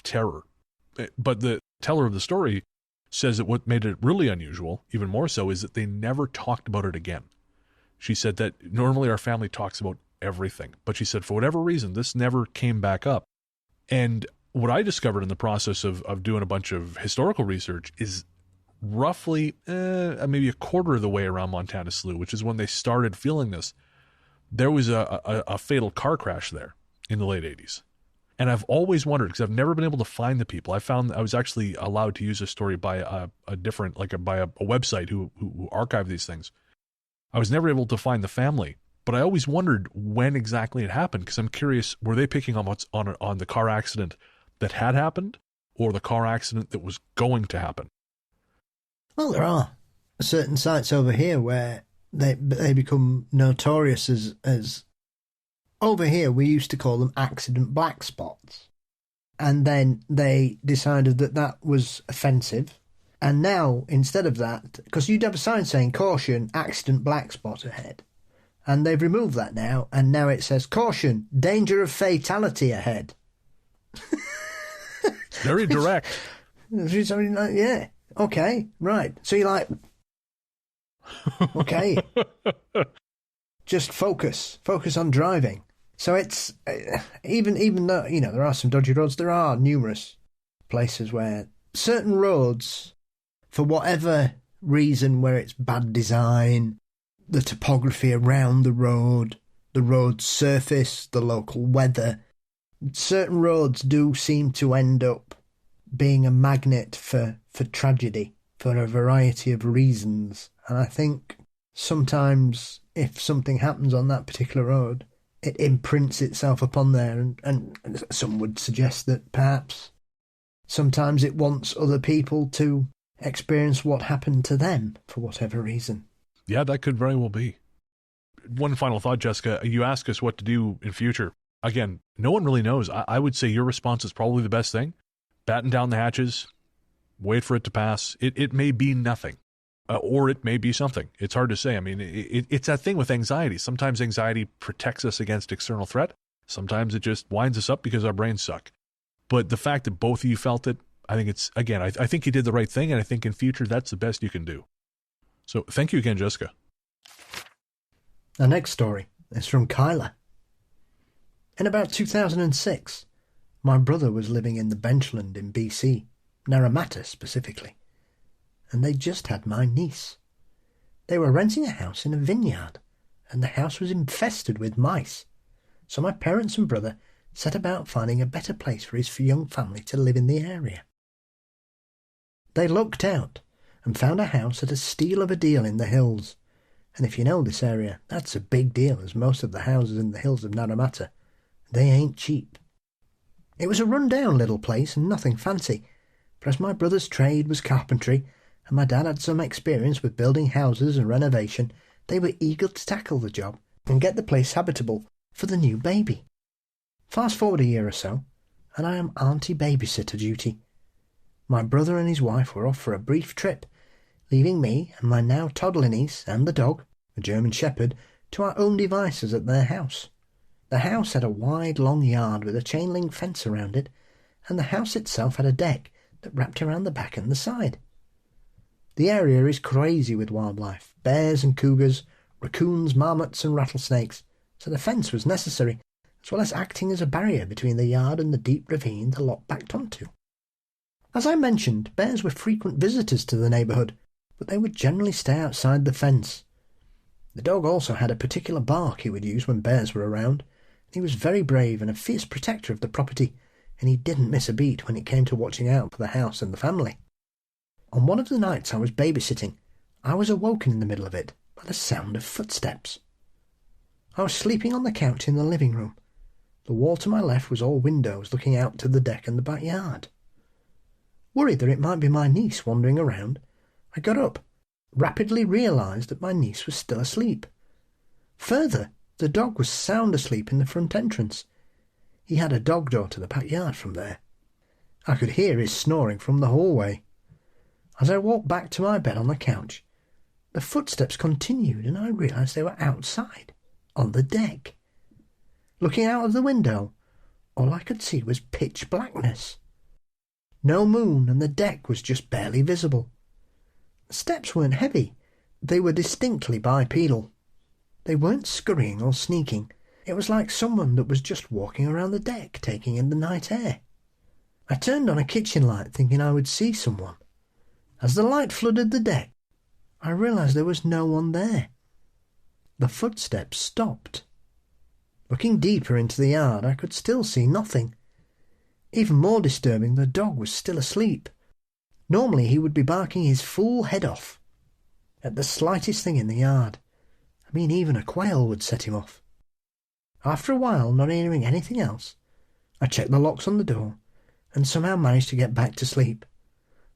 Speaker 1: terror. But the teller of the story says that what made it really unusual, even more so, is that they never talked about it again. She said that normally our family talks about everything, but she said for whatever reason, this never came back up. And what I discovered in the process of doing a bunch of historical research is roughly maybe a quarter of the way around Montana Slough, which is when they started feeling this, there was a fatal car crash there in the late 80s. And I've always wondered, because I've never been able to find the people. I found I was actually allowed to use a story by a different, by a website who archived these things. I was never able to find the family. But I always wondered when exactly it happened, because I'm curious, were they picking on what's on the car accident that had happened, or the car accident that was going to happen?
Speaker 2: Well, there are certain sites over here where they become notorious as over here we used to call them accident black spots, and then they decided that was offensive, and now instead of that, because you'd have a sign saying "Caution, accident black spot ahead." And they've removed that now, and now it says, "Caution, danger of fatality ahead."
Speaker 1: Very direct.
Speaker 2: Yeah, okay, right. So you're like, okay, just focus on driving. So it's, even though, there are some dodgy roads, there are numerous places where certain roads, for whatever reason, where it's bad design, the topography around the road surface, the local weather, Certain roads do seem to end up being a magnet for tragedy for a variety of reasons. And I think sometimes if something happens on that particular road, it imprints itself upon there. And some would suggest that perhaps sometimes it wants other people to experience what happened to them for whatever reason.
Speaker 1: Yeah, that could very well be. One final thought, Jessica. You ask us what to do in future. Again, no one really knows. I would say your response is probably the best thing. Batten down the hatches, wait for it to pass. It may be nothing, or it may be something. It's hard to say. I mean, it's that thing with anxiety. Sometimes anxiety protects us against external threat. Sometimes it just winds us up because our brains suck. But the fact that both of you felt it, I think it's, again, I think you did the right thing, and I think in future that's the best you can do. So thank you again, Jessica.
Speaker 2: Our next story is from Kyla. In about 2006, my brother was living in the Benchland in BC, Naramata specifically, and they just had my niece. They were renting a house in a vineyard, and the house was infested with mice, so my parents and brother set about finding a better place for his young family to live in the area. They looked out and found a house at a steal of a deal in the hills, and if you know this area, that's a big deal, as most of the houses in the hills of Naramata, they ain't cheap. It was a run-down little place and nothing fancy, but as my brother's trade was carpentry, and my dad had some experience with building houses and renovation, they were eager to tackle the job and get the place habitable for the new baby. Fast forward a year or so, and I am auntie babysitter duty. My brother and his wife were off for a brief trip, leaving me and my now toddler niece and the dog, a German shepherd, to our own devices at their house. The house had a wide, long yard with a chain-link fence around it, and the house itself had a deck that wrapped around the back and the side. The area is crazy with wildlife, bears and cougars, raccoons, marmots and rattlesnakes, so the fence was necessary, as well as acting as a barrier between the yard and the deep ravine the lot backed onto. As I mentioned, bears were frequent visitors to the neighbourhood, but they would generally stay outside the fence. The dog also had a particular bark he would use when bears were around. He was very brave and a fierce protector of the property, and he didn't miss a beat when it came to watching out for the house and the family. On one of the nights I was babysitting, I was awoken in the middle of it by the sound of footsteps. I was sleeping on the couch in the living room. The wall to my left was all windows looking out to the deck and the backyard. Worried that it might be my niece wandering around, I got up, rapidly realised that my niece was still asleep. Further, the dog was sound asleep in the front entrance. He had a dog door to the backyard from there. I could hear his snoring from the hallway. As I walked back to my bed on the couch, the footsteps continued and I realised they were outside, on the deck. Looking out of the window, all I could see was pitch blackness. No moon, and the deck was just barely visible. The steps weren't heavy. They were distinctly bipedal. They weren't scurrying or sneaking. It was like someone that was just walking around the deck, taking in the night air. I turned on a kitchen light, thinking I would see someone. As the light flooded the deck, I realised there was no one there. The footsteps stopped. Looking deeper into the yard, I could still see nothing. Even more disturbing, the dog was still asleep. Normally he would be barking his full head off at the slightest thing in the yard. I mean, even a quail would set him off. After a while, not hearing anything else, I checked the locks on the door and somehow managed to get back to sleep,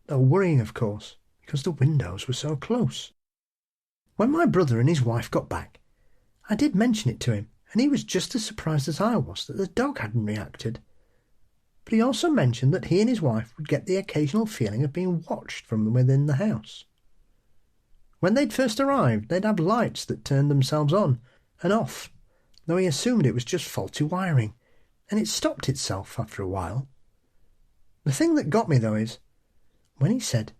Speaker 2: though worrying, of course, because the windows were so close. When my brother and his wife got back, I did mention it to him, and he was just as surprised as I was that the dog hadn't reacted. But he also mentioned that he and his wife would get the occasional feeling of being watched from within the house. When they'd first arrived, they'd have lights that turned themselves on and off, though he assumed it was just faulty wiring, and it stopped itself after a while. The thing that got me, though, is when he said,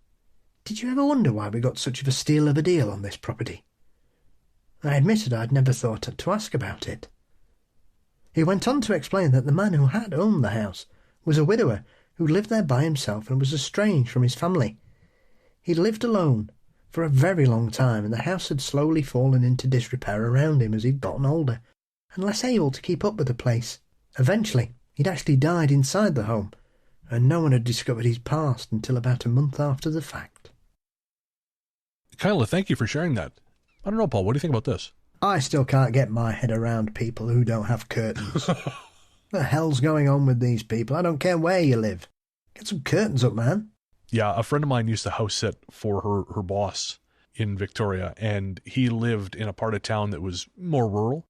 Speaker 2: "Did you ever wonder why we got such of a steal of a deal on this property?" I admitted I'd never thought to ask about it. He went on to explain that the man who had owned the house was a widower who lived there by himself and was estranged from his family. He'd lived alone for a very long time, and the house had slowly fallen into disrepair around him as he'd gotten older and less able to keep up with the place. Eventually, He'd actually died inside the home, and no one had discovered his past until about a month after the fact.
Speaker 1: Kyla, thank you for sharing that. I don't know, Paul, what do you think about this?
Speaker 2: I still can't get my head around people who don't have curtains. What the hell's going on with these people? I don't care where you live. Get some curtains up, man.
Speaker 1: Yeah, a friend of mine used to house sit for her boss in Victoria, and he lived in a part of town that was more rural.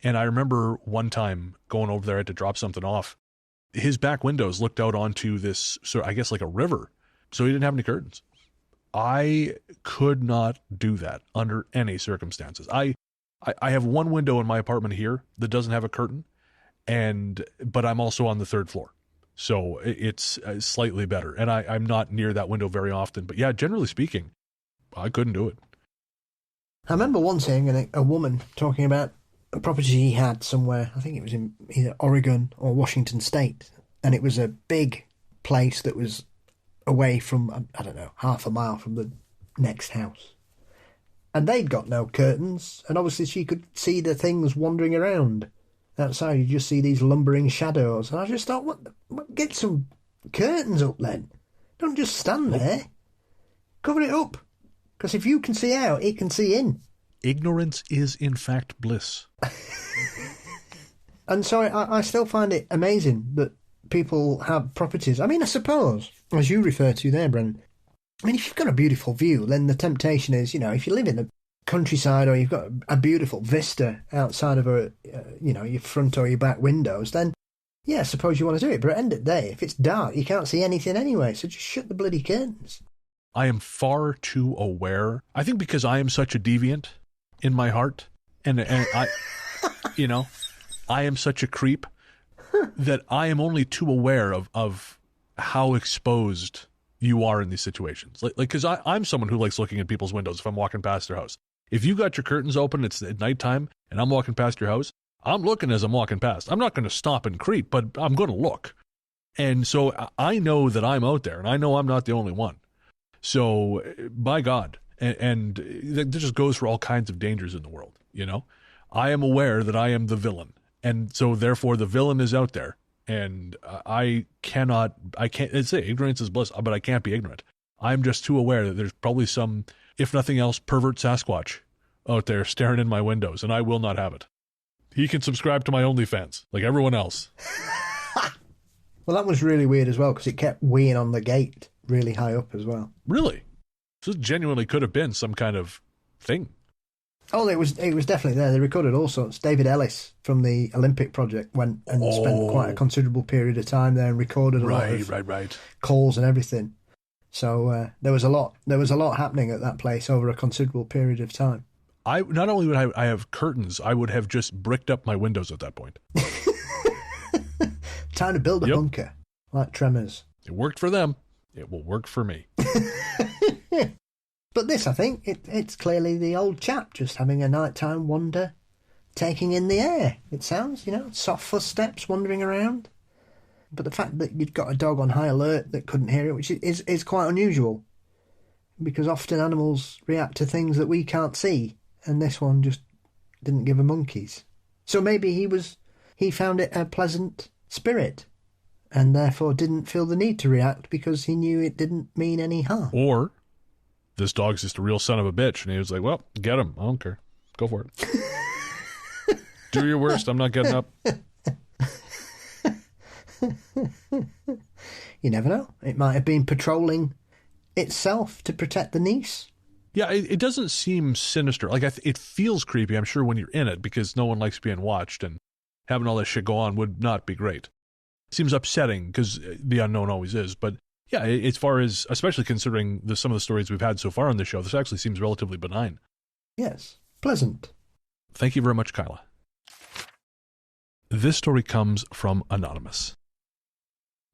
Speaker 1: And I remember one time going over there to drop something off. His back windows looked out onto this, so I guess like a river. So he didn't have any curtains. I could not do that under any circumstances. I have one window in my apartment here that doesn't have a curtain, but I'm also on the third floor. So it's slightly better. And I'm not near that window very often. But yeah, generally speaking, I couldn't do it.
Speaker 2: I remember once hearing a woman talking about a property he had somewhere. I think it was in either Oregon or Washington State. And it was a big place that was away from, I don't know, half a mile from the next house. And they'd got no curtains. And obviously she could see the things wandering around. Outside, you just see these lumbering shadows. And I just thought, what, get some curtains up then. Don't just stand there. Cover it up. Because if you can see out, it can see in.
Speaker 1: Ignorance is, in fact, bliss.
Speaker 2: And so I still find it amazing that people have properties. I mean, I suppose, as you refer to there, Brennan, I mean, if you've got a beautiful view, then the temptation is, if you live in the countryside or you've got a beautiful vista outside of your front or your back windows, then yeah, I suppose you want to do it. But at the end of the day, if it's dark, you can't see anything anyway, so just shut the bloody curtains.
Speaker 1: I am far too aware. I think because I am such a deviant in my heart, and I, I am such a creep that I am only too aware of how exposed you are in these situations. Like, because I'm someone who likes looking at people's windows if I'm walking past their house. If you got your curtains open, it's at nighttime, and I'm walking past your house, I'm looking as I'm walking past. I'm not going to stop and creep, but I'm going to look. And so I know that I'm out there, and I know I'm not the only one. So, by God, and that just goes for all kinds of dangers in the world, I am aware that I am the villain, and so therefore the villain is out there, and I can't say ignorance is bliss, but I can't be ignorant. I'm just too aware that there's probably some, if nothing else, pervert Sasquatch out there staring in my windows, and I will not have it. He can subscribe to my OnlyFans, like everyone else.
Speaker 2: Well, that was really weird as well, because it kept weeing on the gate really high up as well.
Speaker 1: Really? So this genuinely could have been some kind of thing.
Speaker 2: Oh, it was definitely there. They recorded all sorts. David Ellis from the Olympic Project went and spent quite a considerable period of time there and recorded a lot of calls and everything. So there was a lot happening at that place over a considerable period of time.
Speaker 1: Not only would I have curtains, I would have just bricked up my windows at that point.
Speaker 2: Time to build a bunker, like Tremors.
Speaker 1: It worked for them. It will work for me.
Speaker 2: But this, I think, it's clearly the old chap just having a nighttime wander, taking in the air. It sounds, soft footsteps wandering around. But the fact that you'd got a dog on high alert that couldn't hear it, which is quite unusual, because often animals react to things that we can't see, and this one just didn't give a monkeys. So maybe he found it a pleasant spirit, and therefore didn't feel the need to react because he knew it didn't mean any harm.
Speaker 1: Or this dog's just a real son of a bitch, and he was like, well, get him. I don't care. Go for it. Do your worst. I'm not getting up.
Speaker 2: You never know. It might have been patrolling itself to protect the niece.
Speaker 1: Yeah, it doesn't seem sinister. Like, it feels creepy, I'm sure, when you're in it, because no one likes being watched, and having all that shit go on would not be great. It seems upsetting, because the unknown always is. But yeah, as far as, especially considering some of the stories we've had so far on the show, this actually seems relatively benign.
Speaker 2: Yes, pleasant.
Speaker 1: Thank you very much, Kyla. This story comes from Anonymous.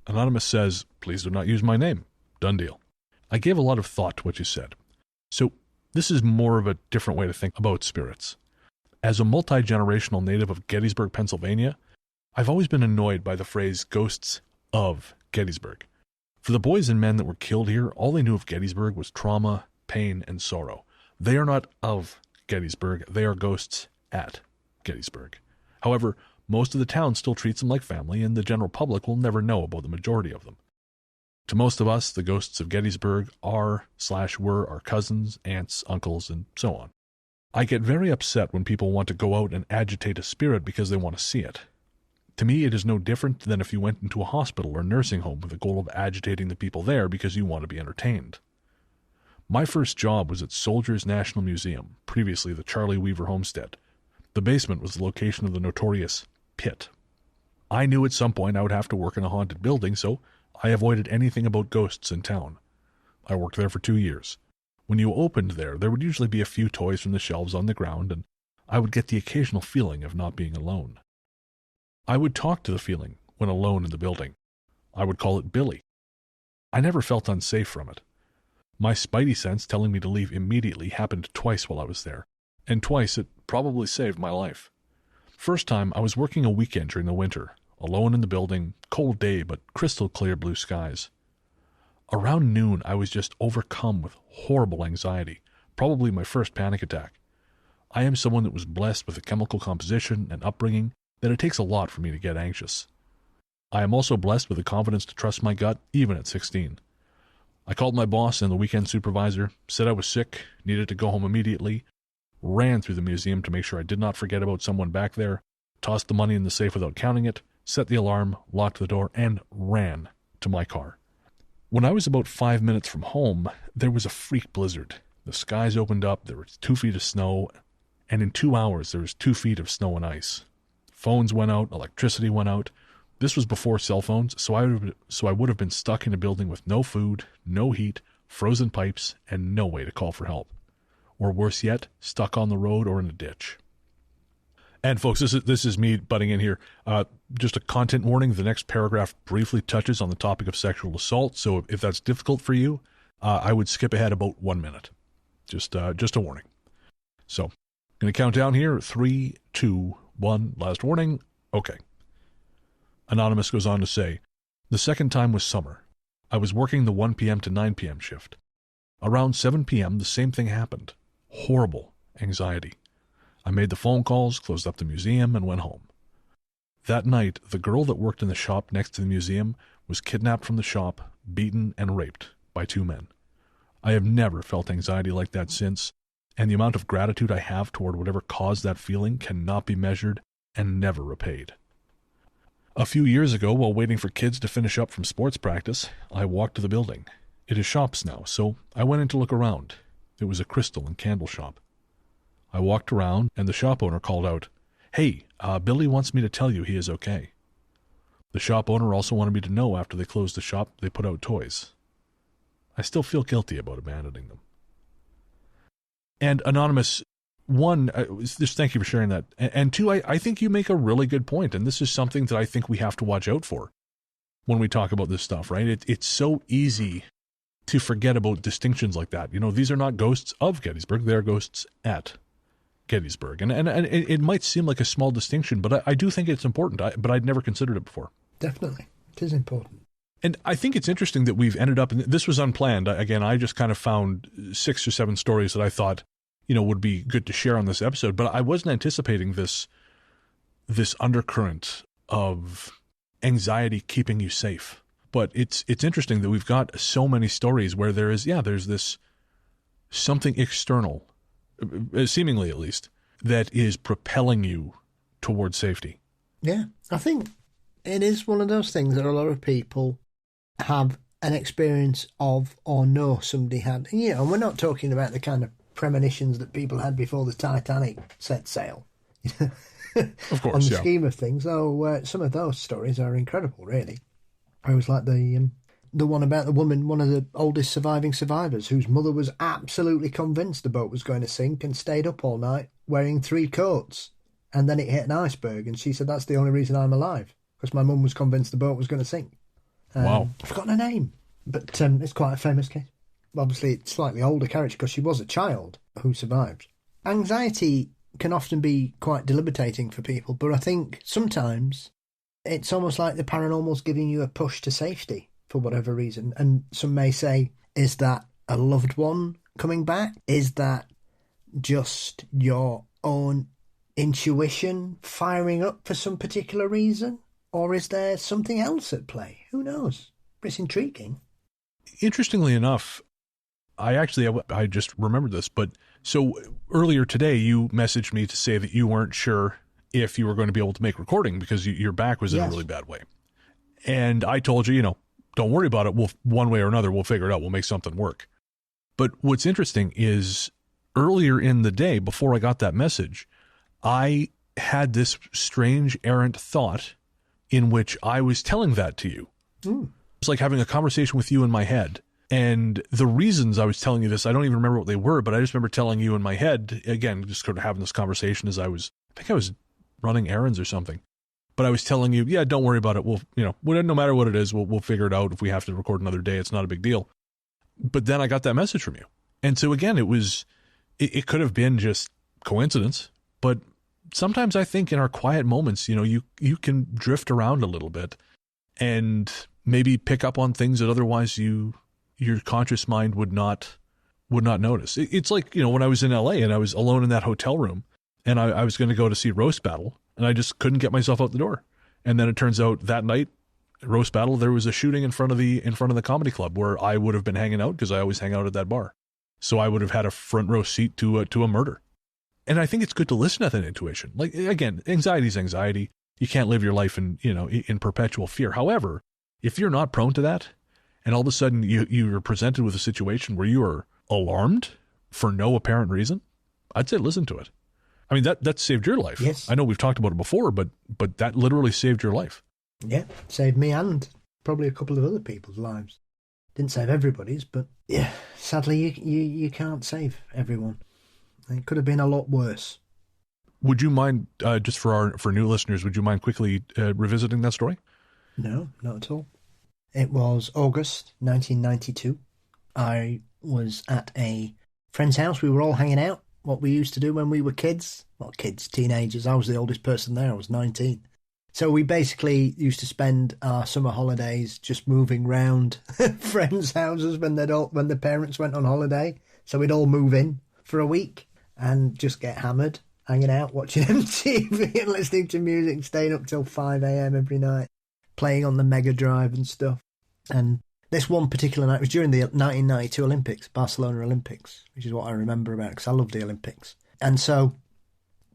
Speaker 1: Anonymous says, please do not use my name. Done deal. I gave a lot of thought to what you said. So this is more of a different way to think about spirits. As a multi-generational native of Gettysburg, Pennsylvania, I've always been annoyed by the phrase ghosts of Gettysburg. For the boys and men that were killed here, all they knew of Gettysburg was trauma, pain, and sorrow. They are not of Gettysburg. They are ghosts at Gettysburg. However, most of the town still treats them like family, and the general public will never know about the majority of them. To most of us, the ghosts of Gettysburg are/were our cousins, aunts, uncles, and so on. I get very upset when people want to go out and agitate a spirit because they want to see it. To me, it is no different than if you went into a hospital or nursing home with the goal of agitating the people there because you want to be entertained. My first job was at Soldiers National Museum, previously the Charlie Weaver Homestead. The basement was the location of the notorious Pit. I knew at some point I would have to work in a haunted building, so I avoided anything about ghosts in town. I worked there for 2 years. When you opened there would usually be a few toys from the shelves on the ground, and I would get the occasional feeling of not being alone. I would talk to the feeling when alone in the building. I would call it Billy. I never felt unsafe from it. My spidey sense telling me to leave immediately happened twice while I was there, and twice it probably saved my life. First time, I was working a weekend during the winter, alone in the building, cold day but crystal clear blue skies. Around noon, I was just overcome with horrible anxiety, probably my first panic attack. I am someone that was blessed with a chemical composition and upbringing that it takes a lot for me to get anxious. I am also blessed with the confidence to trust my gut, even at 16. I called my boss and the weekend supervisor, said I was sick, needed to go home immediately, ran through the museum to make sure I did not forget about someone back there, tossed the money in the safe without counting it, set the alarm, locked the door, and ran to my car. When I was about 5 minutes from home, there was a freak blizzard. The skies opened up, there was 2 feet of snow, and in 2 hours there was 2 feet of snow and ice. Phones went out, electricity went out. This was before cell phones, so I would have been stuck in a building with no food, no heat, frozen pipes, and no way to call for help. Or worse yet, stuck on the road or in a ditch. And folks, this is me butting in here. Just a content warning, the next paragraph briefly touches on the topic of sexual assault, so if that's difficult for you, I would skip ahead about 1 minute. Just a warning. So, going to count down here, 3, 2, 1, last warning. Okay. Anonymous goes on to say, the second time was summer. I was working the 1 p.m. to 9 p.m. shift. Around 7 p.m., the same thing happened. Horrible anxiety. I made the phone calls, closed up the museum, and went home. That night, the girl that worked in the shop next to the museum was kidnapped from the shop, beaten, and raped by 2 men. I have never felt anxiety like that since, and the amount of gratitude I have toward whatever caused that feeling cannot be measured and never repaid. A few years ago, while waiting for kids to finish up from sports practice, I walked to the building. It is shops now, so I went in to look around. It was a crystal and candle shop. I walked around, and the shop owner called out, "Hey, Billy wants me to tell you he is okay." The shop owner also wanted me to know after they closed the shop, they put out toys. I still feel guilty about abandoning them. And Anonymous, one, just thank you for sharing that. And two, I think you make a really good point, and this is something that I think we have to watch out for when we talk about this stuff, right? It's so easy to forget about distinctions like that. You know, these are not ghosts of Gettysburg, they're ghosts at Gettysburg. And it might seem like a small distinction, but I do think it's important, but I'd never considered it before.
Speaker 2: Definitely. It is important.
Speaker 1: And I think it's interesting that we've ended up, and this was unplanned. Again, I just kind of found 6 or 7 stories that I thought, you know, would be good to share on this episode, but I wasn't anticipating this undercurrent of anxiety keeping you safe. But it's interesting that we've got so many stories where there's this something external, seemingly at least, that is propelling you towards safety.
Speaker 2: Yeah, I think it is one of those things that a lot of people have an experience of or know somebody had. You know, and we're not talking about the kind of premonitions that people had before the Titanic set sail.
Speaker 1: Of course,
Speaker 2: on the scheme of things, though, some of those stories are incredible, really. I was like the one about the woman, one of the oldest surviving survivors, whose mother was absolutely convinced the boat was going to sink and stayed up all night wearing 3 coats. And then it hit an iceberg, and she said, "That's the only reason I'm alive, because my mum was convinced the boat was going to sink."
Speaker 1: Wow.
Speaker 2: I've forgotten her name, but it's quite a famous case. Obviously, it's slightly older character because she was a child who survived. Anxiety can often be quite debilitating for people, but I think sometimes it's almost like the paranormal's giving you a push to safety for whatever reason. And some may say, is that a loved one coming back? Is that just your own intuition firing up for some particular reason? Or is there something else at play? Who knows? But it's intriguing.
Speaker 1: Interestingly enough, I just remembered this, but so earlier today you messaged me to say that you weren't sure if you were going to be able to make recording because your back was in a really bad way. And I told you, don't worry about it. One way or another, we'll figure it out. We'll make something work. But what's interesting is earlier in the day, before I got that message, I had this strange errant thought in which I was telling that to you. It's like having a conversation with you in my head. And the reasons I was telling you this, I don't even remember what they were, but I just remember telling you in my head, again, just sort of having this conversation as I think I was running errands or something. But I was telling you, yeah, don't worry about it. We'll, no matter what it is, we'll figure it out. If we have to record another day, it's not a big deal. But then I got that message from you. And so again, it could have been just coincidence, but sometimes I think in our quiet moments, you can drift around a little bit and maybe pick up on things that otherwise your conscious mind would not notice. It's like, when I was in LA and I was alone in that hotel room and I was going to go to see Roast Battle and I just couldn't get myself out the door. And then it turns out that night, Roast Battle, there was a shooting in front of the comedy club where I would have been hanging out because I always hang out at that bar. So I would have had a front row seat to a murder. And I think it's good to listen to that intuition. Like, again, anxiety is anxiety. You can't live your life in perpetual fear. However, if you're not prone to that, and all of a sudden you're presented with a situation where you are alarmed for no apparent reason, I'd say listen to it. I mean, that saved your life.
Speaker 2: Yes.
Speaker 1: I know we've talked about it before, but that literally saved your life.
Speaker 2: Yeah, saved me and probably a couple of other people's lives. Didn't save everybody's, but yeah, sadly you can't save everyone. It could have been a lot worse.
Speaker 1: Would you mind, just for new listeners, would you mind quickly revisiting that story?
Speaker 2: No, not at all. It was August 1992. I was at a friend's house. We were all hanging out, what we used to do when we were kids. Well, kids, teenagers. I was the oldest person there. I was 19. So we basically used to spend our summer holidays just moving round friends' houses when the parents went on holiday. So we'd all move in for a week and just get hammered, hanging out, watching MTV and listening to music, staying up till 5 a.m. every night, playing on the Mega Drive and stuff. And this one particular night was during the 1992 Olympics, Barcelona Olympics, which is what I remember about because I love the Olympics. And so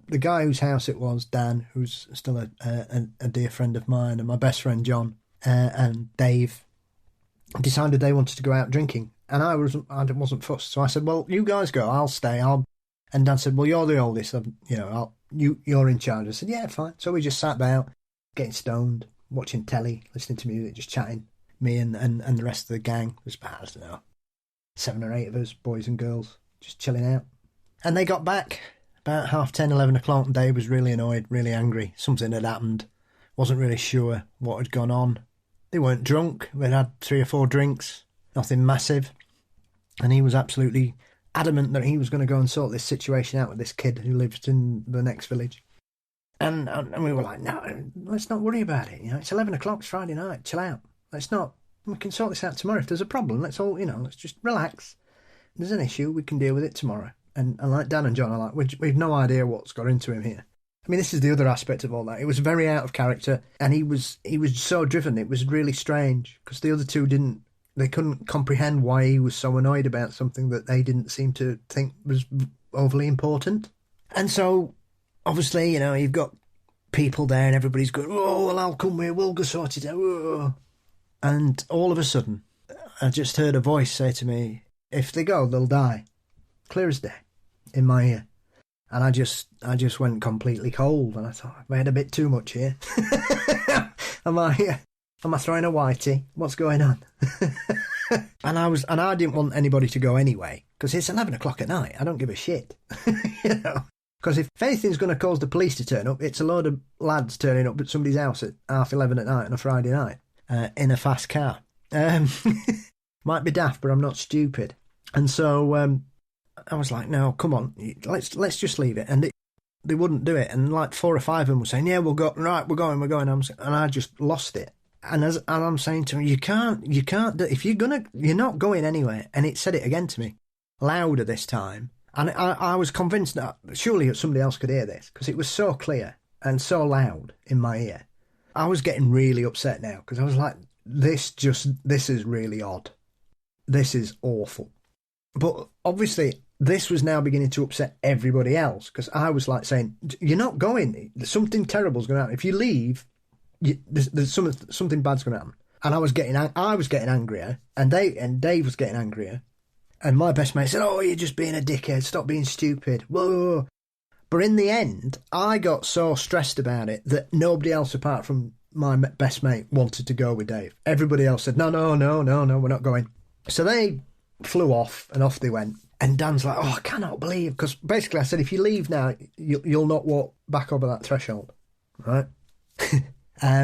Speaker 2: the guy whose house it was, Dan, who's still a dear friend of mine, and my best friend John and Dave, decided they wanted to go out drinking, and I wasn't fussed. So I said, "Well, you guys go, I'll stay." And Dan said, "Well, you're the oldest, you're in charge." I said, "Yeah, fine." So we just sat about, getting stoned, watching telly, listening to music, just chatting. Me and the rest of the gang. It was about, I don't know, 7 or 8 of us, boys and girls, just chilling out. And they got back about 10:30, 11 o'clock, and Dave was really annoyed, really angry. Something had happened. Wasn't really sure what had gone on. They weren't drunk. They'd had 3 or 4 drinks. Nothing massive. And he was absolutely adamant that he was going to go and sort this situation out with this kid who lived in the next village. And we were like, no, let's not worry about it. It's 11 o'clock, it's Friday night. Chill out. We can sort this out tomorrow. If there's a problem, let's just relax. If there's an issue, we can deal with it tomorrow. And like Dan and John are like, we've no idea what's got into him here. I mean, this is the other aspect of all that. It was very out of character, and he was so driven. It was really strange because the other two couldn't comprehend why he was so annoyed about something that they didn't seem to think was overly important. And so, obviously, you've got people there, and everybody's going, "Oh, well, I'll come here. We'll go sort it out." Oh. And all of a sudden, I just heard a voice say to me, "If they go, they'll die." Clear as day, in my ear. And I just went completely cold, and I thought, I've made a bit too much here. Am I throwing a whitey? What's going on? And I didn't want anybody to go anyway, because it's 11 o'clock at night. I don't give a shit. Because if anything's going to cause the police to turn up, it's a load of lads turning up at somebody's house at 11:30 at night on a Friday night in a fast car. Might be daft, but I'm not stupid. And so I was like, no, come on, let's just leave it. And they wouldn't do it. And like 4 or 5 of them were saying, yeah, we'll go. Right, we're going. And I just lost it. And I'm saying to him, you can't do, if you're not going anywhere. And it said it again to me, louder this time. And I was convinced that surely somebody else could hear this because it was so clear and so loud in my ear. I was getting really upset now because I was like, this is really odd. This is awful. But obviously, this was now beginning to upset everybody else because I was like saying, you're not going. Something terrible's going to happen. If you leave, there's something bad's going to happen. And I was getting angrier, and Dave was getting angrier. And my best mate said, oh, you're just being a dickhead. Stop being stupid. Whoa. But in the end, I got so stressed about it that nobody else apart from my best mate wanted to go with Dave. Everybody else said, no, we're not going. So they flew off, and off they went. And Dan's like, oh, I cannot believe. Because basically I said, if you leave now, you'll not walk back over that threshold. Right?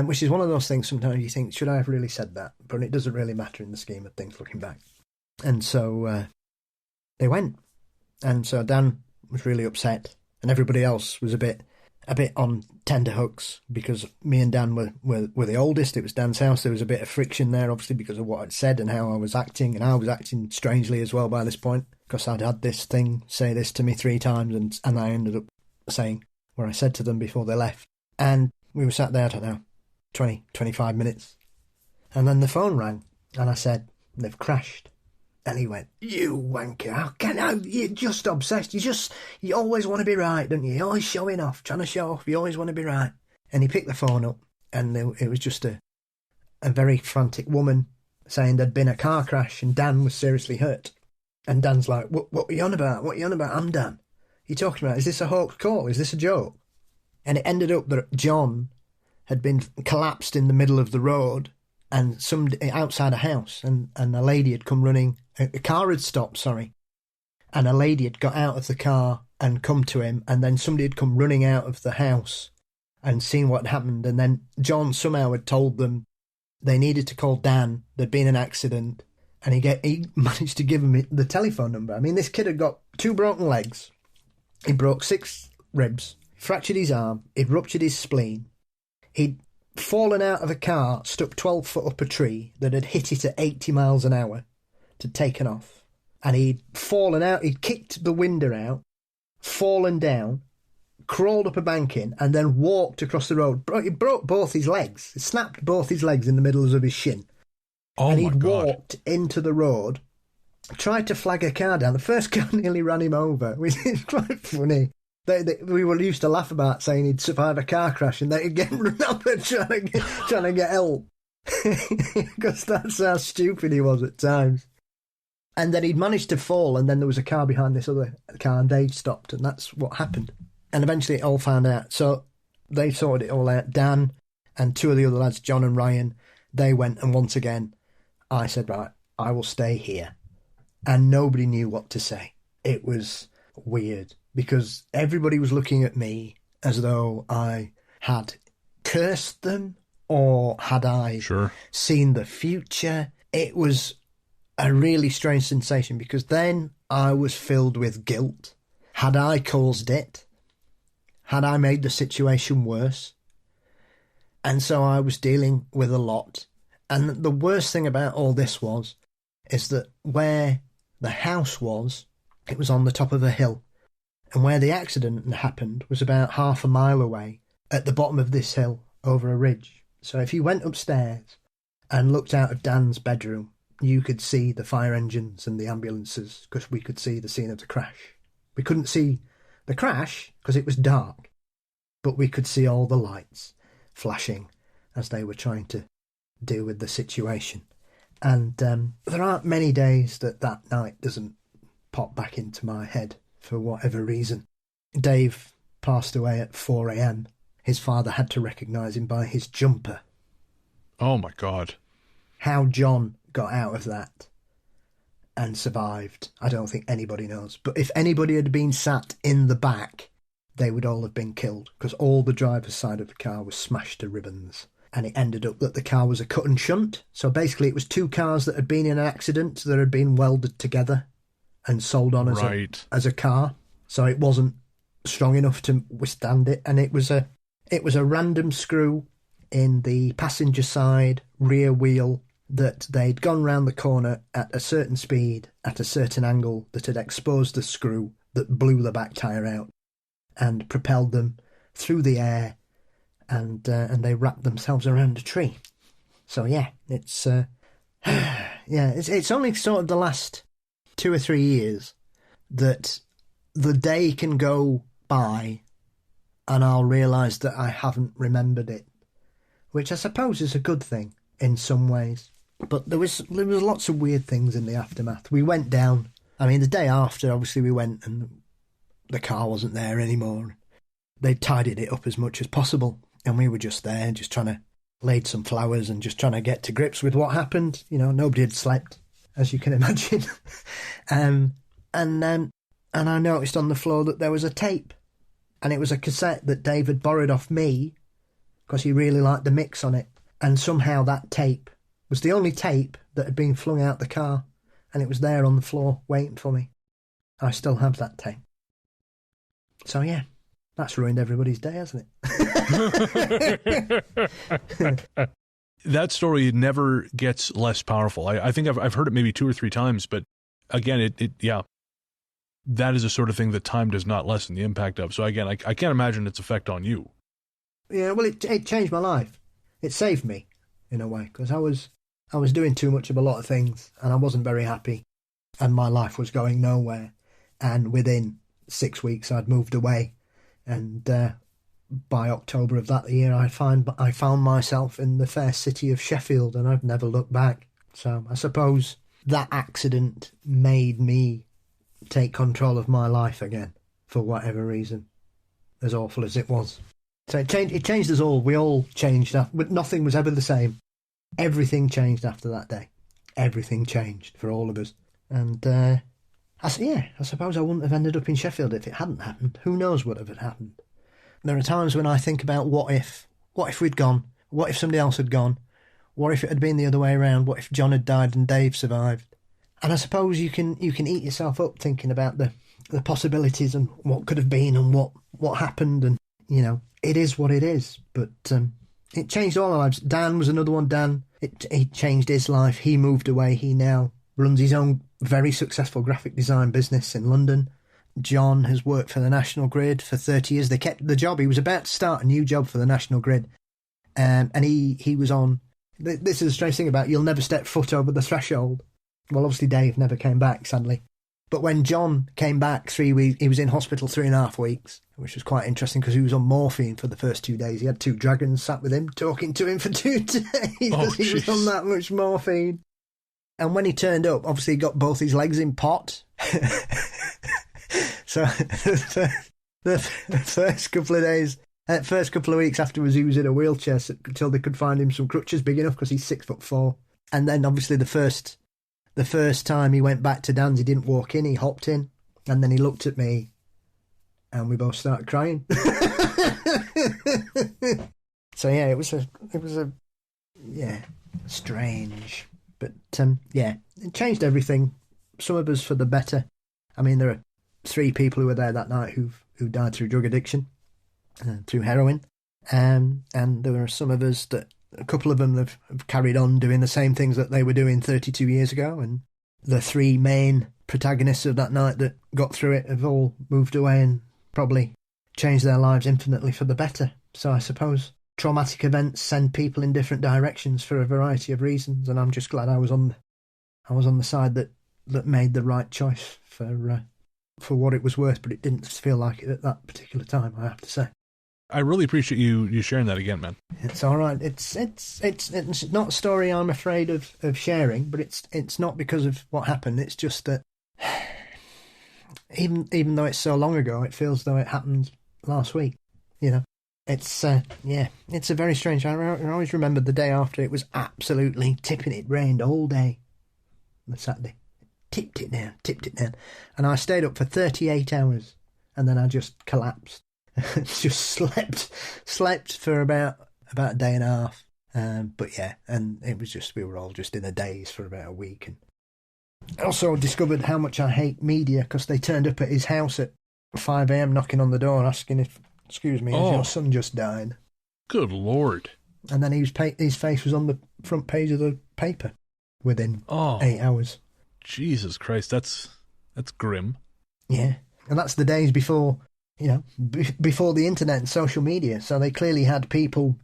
Speaker 2: Which is one of those things sometimes you think, should I have really said that? But it doesn't really matter in the scheme of things looking back. And so they went. And so Dan was really upset. And everybody else was a bit on tenterhooks because me and Dan were the oldest. It was Dan's house. There was a bit of friction there, obviously, because of what I'd said and how I was acting. And I was acting strangely as well by this point because I'd had this thing say this to me 3 times and I ended up saying what I said to them before they left. And we were sat there, I don't know, 20, 25 minutes. And then the phone rang and I said, they've crashed. And he went, you wanker, how can I? You're just obsessed. You always want to be right, don't you? You're always showing off, trying to show off. You always want to be right. And he picked the phone up and it was just a very frantic woman saying there'd been a car crash and Dan was seriously hurt. And Dan's like, what are you on about? What are you on about? I'm Dan. You talking about? Is this a hoax call? Is this a joke? And it ended up that John had been collapsed in the middle of the road and outside a house and a lady had come running. A car had stopped, and a lady had got out of the car and come to him, and then somebody had come running out of the house and seen what had happened, and then John somehow had told them they needed to call Dan, there'd been an accident, and he managed to give him the telephone number. I mean, this kid had got 2 broken legs, he broke 6 ribs, fractured his arm, he'd ruptured his spleen, he'd fallen out of a car, stuck 12 foot up a tree that had hit it at 80 miles an hour, to taken off, and he'd fallen out, he'd kicked the window out, fallen down, crawled up a banking, and then walked across the road. He broke both his legs, he snapped both his legs in the middle of his shin.
Speaker 1: Oh,
Speaker 2: and
Speaker 1: my
Speaker 2: he'd
Speaker 1: God.
Speaker 2: walked into the road, tried to flag a car down. The first car nearly ran him over, which is quite funny. We were used to laugh about saying he'd survive a car crash and then he'd get run over trying to get help. Because that's how stupid he was at times. And then he'd managed to fall, and then there was a car behind this other car, and they stopped, and that's what happened. And eventually it all found out. So they sorted it all out. Dan and 2 of the other lads, John and Ryan, they went, and once again, I said, right, I will stay here. And nobody knew what to say. It was weird, because everybody was looking at me as though I had cursed them, or had I seen the future. It was a really strange sensation because then I was filled with guilt. Had I caused it? Had I made the situation worse? And so I was dealing with a lot. And the worst thing about all this is that where the house was, it was on the top of a hill. And where the accident happened was about half a mile away at the bottom of this hill over a ridge. So if you went upstairs and looked out of Dan's bedroom, you could see the fire engines and the ambulances because we could see the scene of the crash. We couldn't see the crash because it was dark, but we could see all the lights flashing as they were trying to deal with the situation. And there aren't many days that night doesn't pop back into my head for whatever reason. Dave passed away at 4 a.m. His father had to recognise him by his jumper.
Speaker 1: Oh, my God.
Speaker 2: How John got out of that and survived, I don't think anybody knows. But if anybody had been sat in the back, they would all have been killed because all the driver's side of the car was smashed to ribbons. And it ended up that the car was a cut and shunt. So basically it was 2 cars that had been in an accident that had been welded together and sold on as a car. So it wasn't strong enough to withstand it. And it was a random screw in the passenger side rear wheel that they'd gone round the corner at a certain speed, at a certain angle, that had exposed the screw that blew the back tyre out and propelled them through the air, and they wrapped themselves around a tree. So yeah, it's it's only sort of the last 2 or 3 years that the day can go by and I'll realise that I haven't remembered it, which I suppose is a good thing in some ways. But there was lots of weird things in the aftermath. We went down. I mean, the day after, obviously, we went and the car wasn't there anymore. They tidied it up as much as possible, and we were just there, just trying to laid some flowers and just trying to get to grips with what happened. You know, nobody had slept, as you can imagine. And I noticed on the floor that there was a tape, and it was a cassette that Dave had borrowed off me because he really liked the mix on it. And somehow that tape was the only tape that had been flung out the car, and it was there on the floor waiting for me. I still have that tape. So yeah, that's ruined everybody's day, hasn't it?
Speaker 1: That story never gets less powerful. I think I've heard it maybe 2 or 3 times, but again, yeah, that is a sort of thing that time does not lessen the impact of. So again, I can't imagine its effect on you.
Speaker 2: Yeah, well, it changed my life. It saved me in a way, because I was doing too much of a lot of things and I wasn't very happy, and my life was going nowhere. And within 6 weeks, I'd moved away, and by October of that year, I found myself in the fair city of Sheffield, and I've never looked back. So I suppose that accident made me take control of my life again, for whatever reason, as awful as it was. So it changed us all. We all changed. But nothing was ever the same. Everything changed after that day. Everything changed for all of us. And I suppose I wouldn't have ended up in Sheffield if it hadn't happened. Who knows what had happened? There are times when I think about what if we'd gone? What if somebody else had gone? What if it had been the other way around? What if John had died and Dave survived? And I suppose you can eat yourself up thinking about the possibilities and what could have been and what happened, and you know, it is what it is. But it changed all our lives. Dan was another one. Dan, it changed his life. He moved away. He now runs his own very successful graphic design business in London. John has worked for the National Grid for 30 years. They kept the job. He was about to start a new job for the National Grid. And he was on... This is a strange thing about you'll never step foot over the threshold. Well, obviously Dave never came back, sadly. But when John came back 3 weeks, he was in hospital 3.5 weeks, which was quite interesting because he was on morphine for the first 2 days. He had 2 dragons sat with him, talking to him for 2 days because he was on that much morphine. And when he turned up, obviously he got both his legs in pot. So the first couple of days, first couple of weeks afterwards, he was in a wheelchair until they could find him some crutches big enough because he's 6'4". And then obviously the first time he went back to Dan's, he didn't walk in, he hopped in, and then he looked at me, and we both started crying. So yeah, it was strange, but yeah, it changed everything. Some of us for the better. I mean, there are 3 people who were there that night who died through drug addiction, through heroin, and there were some of us that. A couple of them have carried on doing the same things that they were doing 32 years ago, and the 3 main protagonists of that night that got through it have all moved away and probably changed their lives infinitely for the better. So I suppose traumatic events send people in different directions for a variety of reasons, and I'm just glad I was on the side that made the right choice for what it was worth, but it didn't feel like it at that particular time, I have to say.
Speaker 1: I really appreciate you sharing that again, man.
Speaker 2: It's all right. It's not a story I'm afraid of sharing, but it's not because of what happened. It's just that even though it's so long ago, it feels though it happened last week. You know, it's a very strange. I always remember the day after. It was absolutely tipping. It rained all day on Saturday. Tipped it down, and I stayed up for 38 hours, and then I just collapsed. Just slept for about a day and a half. But yeah, and it was just, we were all just in a daze for about a week. And I also discovered how much I hate media because they turned up at his house at 5 a.m. knocking on the door asking if, excuse me, has your son just died?
Speaker 1: Good Lord.
Speaker 2: And then his face was on the front page of the paper within 8 hours.
Speaker 1: Jesus Christ, that's grim.
Speaker 2: Yeah. And that's the days before, before the internet and social media. So they clearly had people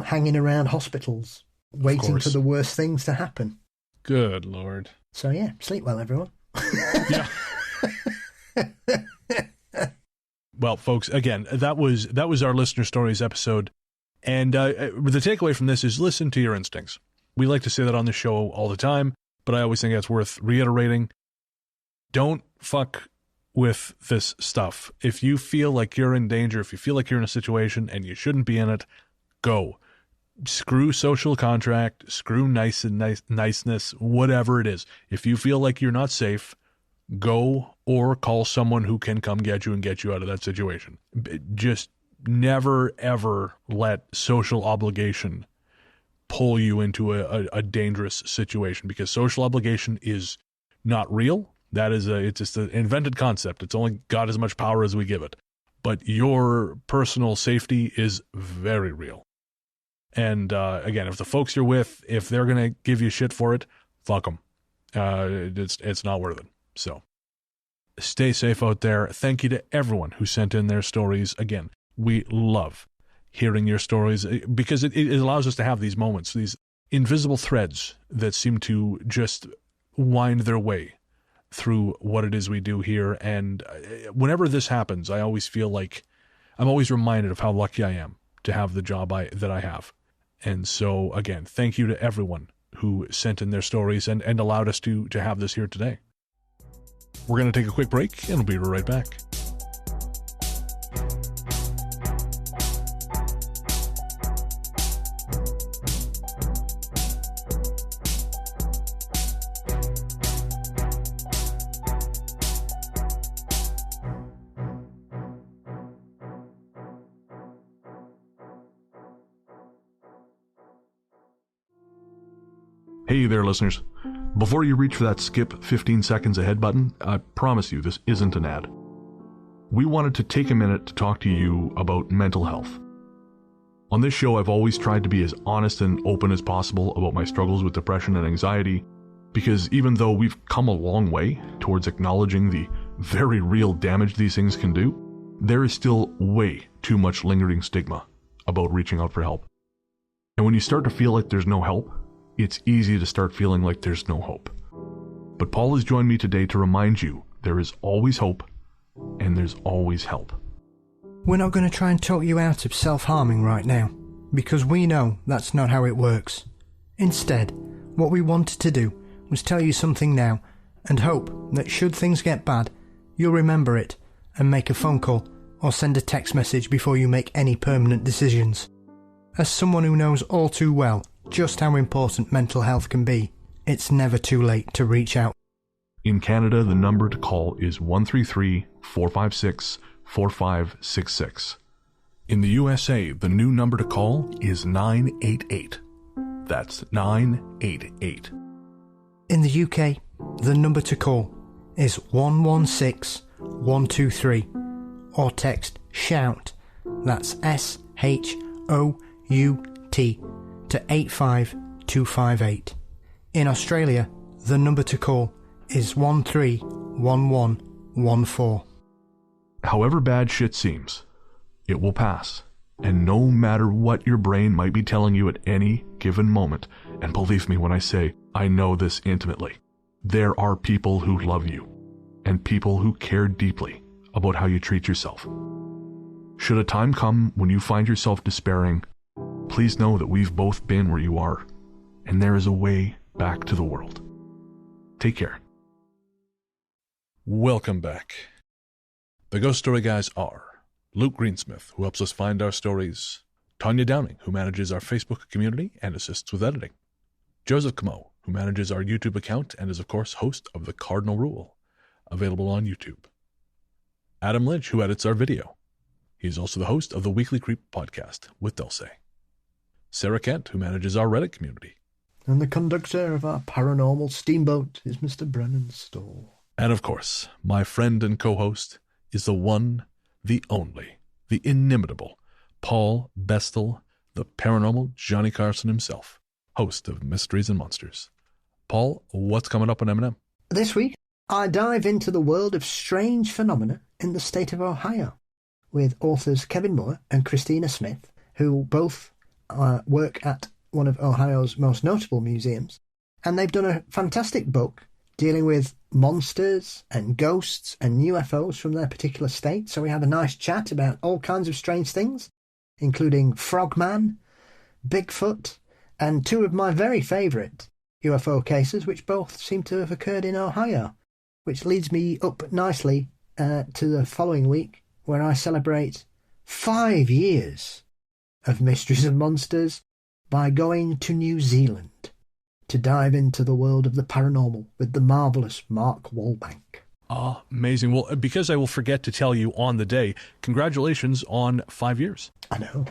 Speaker 2: hanging around hospitals waiting for the worst things to happen.
Speaker 1: Good Lord.
Speaker 2: So yeah, sleep well, everyone.
Speaker 1: Yeah. Well, folks, again, that was our listener stories episode. And the takeaway from this is listen to your instincts. We like to say that on the show all the time, but I always think that's worth reiterating. Don't fuck with this stuff. If you feel like you're in danger, if you feel like you're in a situation and you shouldn't be in it, go. Screw social contract, screw niceness, whatever it is. If you feel like you're not safe, go or call someone who can come get you and get you out of that situation. Just never, ever let social obligation pull you into a dangerous situation, because social obligation is not real. It's just an invented concept. It's only got as much power as we give it. But your personal safety is very real. And again, if the folks you're with, if they're going to give you shit for it, fuck them. It's not worth it. So stay safe out there. Thank you to everyone who sent in their stories. Again, we love hearing your stories because it allows us to have these moments, these invisible threads that seem to just wind their way through what it is we do here. And whenever this happens, I always feel like I'm always reminded of how lucky I am to have the job that I have. And so, again, thank you to everyone who sent in their stories and allowed us to have this here today. We're going to take a quick break, and we'll be right back. Hey there, listeners. Before you reach for that skip 15 seconds ahead button, I promise you this isn't an ad. We wanted to take a minute to talk to you about mental health. On this show, I've always tried to be as honest and open as possible about my struggles with depression and anxiety, because even though we've come a long way towards acknowledging the very real damage these things can do, there is still way too much lingering stigma about reaching out for help. And when you start to feel like there's no help, it's easy to start feeling like there's no hope. But Paul has joined me today to remind you there is always hope and there's always help.
Speaker 2: We're not going to try and talk you out of self-harming right now, because we know that's not how it works. Instead, what we wanted to do was tell you something now and hope that should things get bad, you'll remember it and make a phone call or send a text message before you make any permanent decisions. As someone who knows all too well just how important mental health can be, it's never too late to reach out.
Speaker 1: In Canada, the number to call is 133-456-4566. In the USA, the new number to call is 988. That's 988.
Speaker 2: In the UK, the number to call is 116123, or text SHOUT, that's SHOUT, to 85258. In Australia, the number to call is 131114.
Speaker 1: However bad shit seems, it will pass. And no matter what your brain might be telling you at any given moment, and believe me when I say I know this intimately, there are people who love you, and people who care deeply about how you treat yourself. Should a time come when you find yourself despairing, please know that we've both been where you are, and there is a way back to the world. Take care. Welcome back. The Ghost Story Guys are Luke Greensmith, who helps us find our stories, Tanya Downing, who manages our Facebook community and assists with editing, Joseph Camo, who manages our YouTube account and is, of course, host of The Cardinal Rule, available on YouTube, Adam Lynch, who edits our video. He's also the host of the Weekly Creep podcast with Dulce, Sarah Kent, who manages our Reddit community,
Speaker 2: and the conductor of our paranormal steamboat is Mr. Brennan Storr.
Speaker 1: And of course, my friend and co-host is the one, the only, the inimitable Paul Bestel, the paranormal Johnny Carson himself, host of Mysteries and Monsters. Paul, what's coming up on M&M?
Speaker 2: This week, I dive into the world of strange phenomena in the state of Ohio, with authors Kevin Moore and Christina Smith, who both work at one of Ohio's most notable museums. And they've done a fantastic book dealing with monsters and ghosts and UFOs from their particular state. So we had a nice chat about all kinds of strange things, including Frogman, Bigfoot, and two of my very favourite UFO cases, which both seem to have occurred in Ohio, which leads me up nicely to the following week, where I celebrate 5 years of Mysteries and Monsters by going to New Zealand to dive into the world of the paranormal with the marvellous Mark Walbank.
Speaker 1: Oh, amazing. Well, because I will forget to tell you on the day, congratulations on 5 years.
Speaker 2: I know.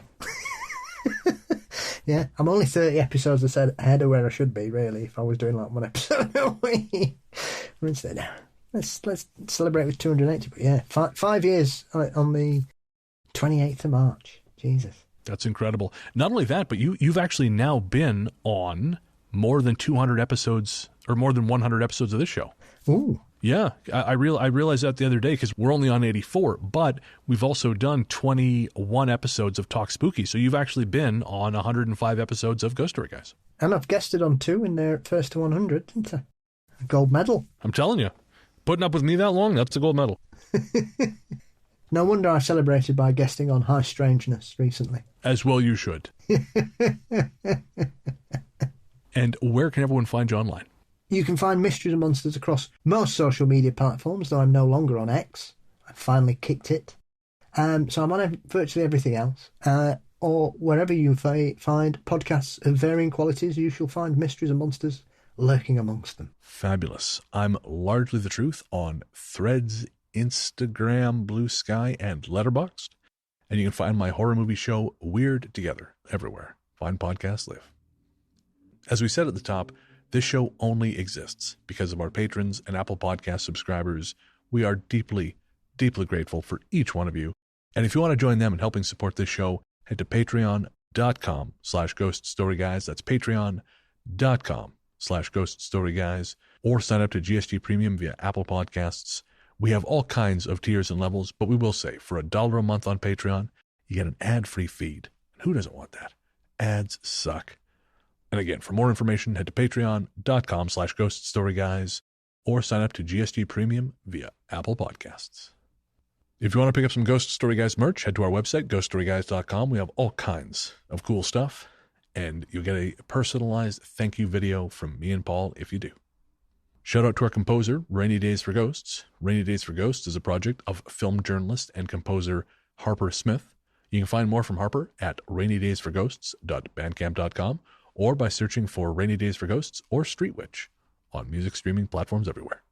Speaker 2: Yeah, I'm only 30 episodes ahead of where I should be, really, if I was doing like one episode a week. But instead, let's celebrate with 280. But yeah, 5 years on the 28th of March. Jesus.
Speaker 1: That's incredible. Not only that, but you've actually now been on more than 200 episodes, or more than 100 episodes of this show.
Speaker 2: Ooh.
Speaker 1: Yeah, I realized that the other day because we're only on 84, but we've also done 21 episodes of Talk Spooky. So you've actually been on 105 episodes of Ghost Story Guys.
Speaker 2: And I've guested on 2 in their first to 100, didn't I? A gold medal.
Speaker 1: I'm telling you, putting up with me that long, that's a gold medal.
Speaker 2: No wonder I celebrated by guesting on High Strangeness recently.
Speaker 1: As well you should. And where can everyone find you online?
Speaker 2: You can find Mysteries and Monsters across most social media platforms, though I'm no longer on X. I finally kicked it. So I'm on virtually everything else. Or wherever you find podcasts of varying qualities, you shall find Mysteries and Monsters lurking amongst them.
Speaker 1: Fabulous. I'm Largely the Truth on Threads, Instagram, Blue Sky, and Letterboxd. And you can find my horror movie show, Weird Together, everywhere fine podcasts live. As we said at the top, this show only exists because of our patrons and Apple Podcast subscribers. We are deeply, deeply grateful for each one of you. And if you want to join them in helping support this show, head to patreon.com/ghoststoryguys. That's patreon.com/ghoststoryguys. Or sign up to GST Premium via Apple Podcasts. We have all kinds of tiers and levels, but we will say for $1 a month on Patreon, you get an ad-free feed. And who doesn't want that? Ads suck. And again, for more information, head to patreon.com/ghoststoryguys or sign up to GST Premium via Apple Podcasts. If you want to pick up some Ghost Story Guys merch, head to our website, ghoststoryguys.com. We have all kinds of cool stuff, and you'll get a personalized thank you video from me and Paul if you do. Shout out to our composer, Rainy Days for Ghosts. Rainy Days for Ghosts is a project of film journalist and composer Harper Smith. You can find more from Harper at rainydaysforghosts.bandcamp.com or by searching for Rainy Days for Ghosts or Street Witch on music streaming platforms everywhere.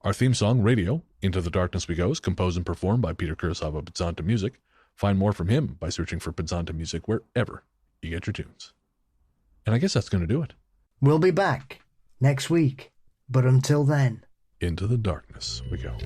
Speaker 1: Our theme song, Radio, Into the Darkness We Go, is composed and performed by Peter Kurosawa Pizzanta Music. Find more from him by searching for Pizzanta Music wherever you get your tunes. And I guess that's going to do it.
Speaker 2: We'll be back next week, but until then,
Speaker 1: Into the darkness we go.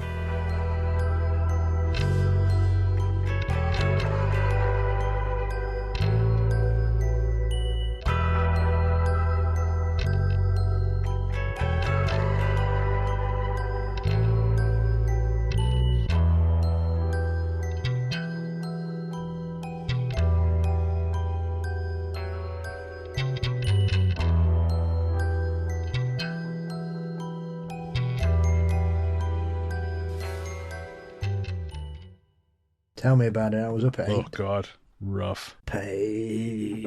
Speaker 2: tell me about it. I was up at 8.
Speaker 1: Oh, God. Rough.
Speaker 2: Paid.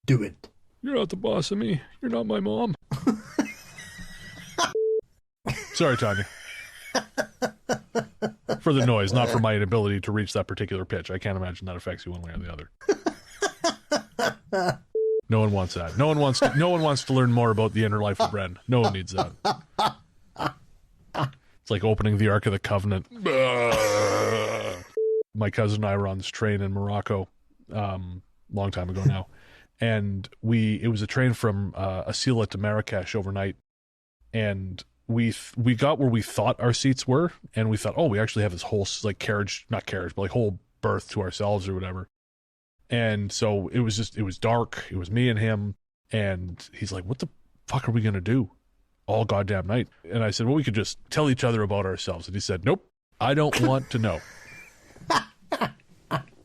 Speaker 2: Do it.
Speaker 1: You're not the boss of me. You're not my mom. Sorry, Tanya. For the noise, not for my inability to reach that particular pitch. I can't imagine that affects you one way or the other. No one wants that. No one wants to learn more about the inner life of Bren. No one needs that. It's like opening the Ark of the Covenant. My cousin and I were on this train in Morocco, long time ago now, and it was a train from Asila to Marrakesh overnight, and we got where we thought our seats were, and we thought, oh, we actually have this whole whole berth to ourselves or whatever. And so it was dark. It was me and him, and he's like, what the fuck are we gonna do all goddamn night? And I said, well, we could just tell each other about ourselves. And he said, nope, I don't want to know.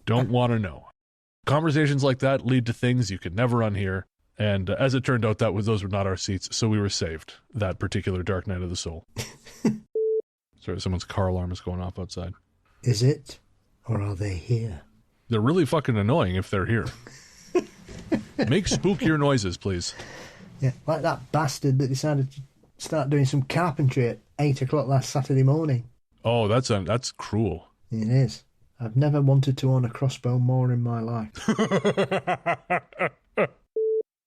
Speaker 1: Don't want to know. Conversations like that lead to things you could never unhear. And as it turned out, those were not our seats, so we were saved that particular dark night of the soul. Sorry, someone's car alarm is going off outside.
Speaker 2: Is it? Or are they here?
Speaker 1: They're really fucking annoying if they're here. Make spookier noises, please.
Speaker 2: Yeah, like that bastard that decided to start doing some carpentry at 8 o'clock last Saturday morning.
Speaker 1: Oh, that's cruel.
Speaker 2: It is. I've never wanted to own a crossbow more in my life.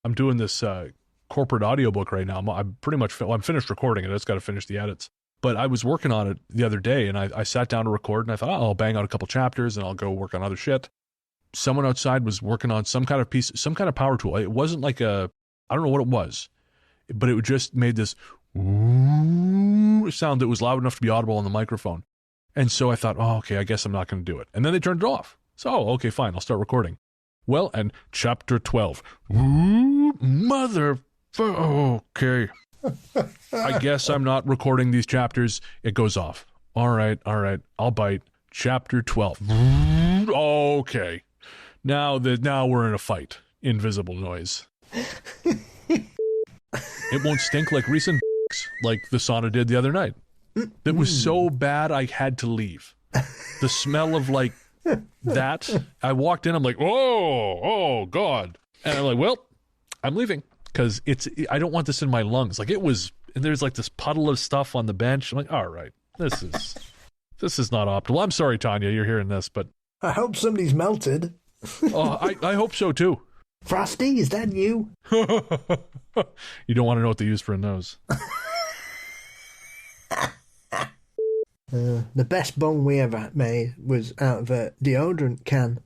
Speaker 1: I'm doing this corporate audiobook right now. I'm pretty much I'm finished recording it. I just got to finish the edits. But I was working on it the other day, and I sat down to record, and I thought, I'll bang out a couple chapters, and I'll go work on other shit. Someone outside was working on some kind of power tool. It wasn't like I don't know what it was, but it just made this sound that was loud enough to be audible on the microphone. And so I thought, oh, okay, I guess I'm not going to do it. And then they turned it off. So, okay, fine, I'll start recording. Well, and chapter 12. Okay. I guess I'm not recording these chapters. It goes off. All right, I'll bite. Chapter 12. Okay. Now we're in a fight. Invisible noise. It won't stink like recent like the sauna did the other night. That was so bad I had to leave. The smell of like that. I walked in, I'm like, oh God. And I'm like, well, I'm leaving. Because I don't want this in my lungs. Like it was, and there's like this puddle of stuff on the bench. I'm like, all right, this is not optimal. I'm sorry, Tanya, you're hearing this, but
Speaker 2: I hope somebody's melted.
Speaker 1: Oh, I hope so too.
Speaker 2: Frosty, is that you?
Speaker 1: You don't want to know what they use for a nose.
Speaker 2: The best bong we ever made was out of a deodorant can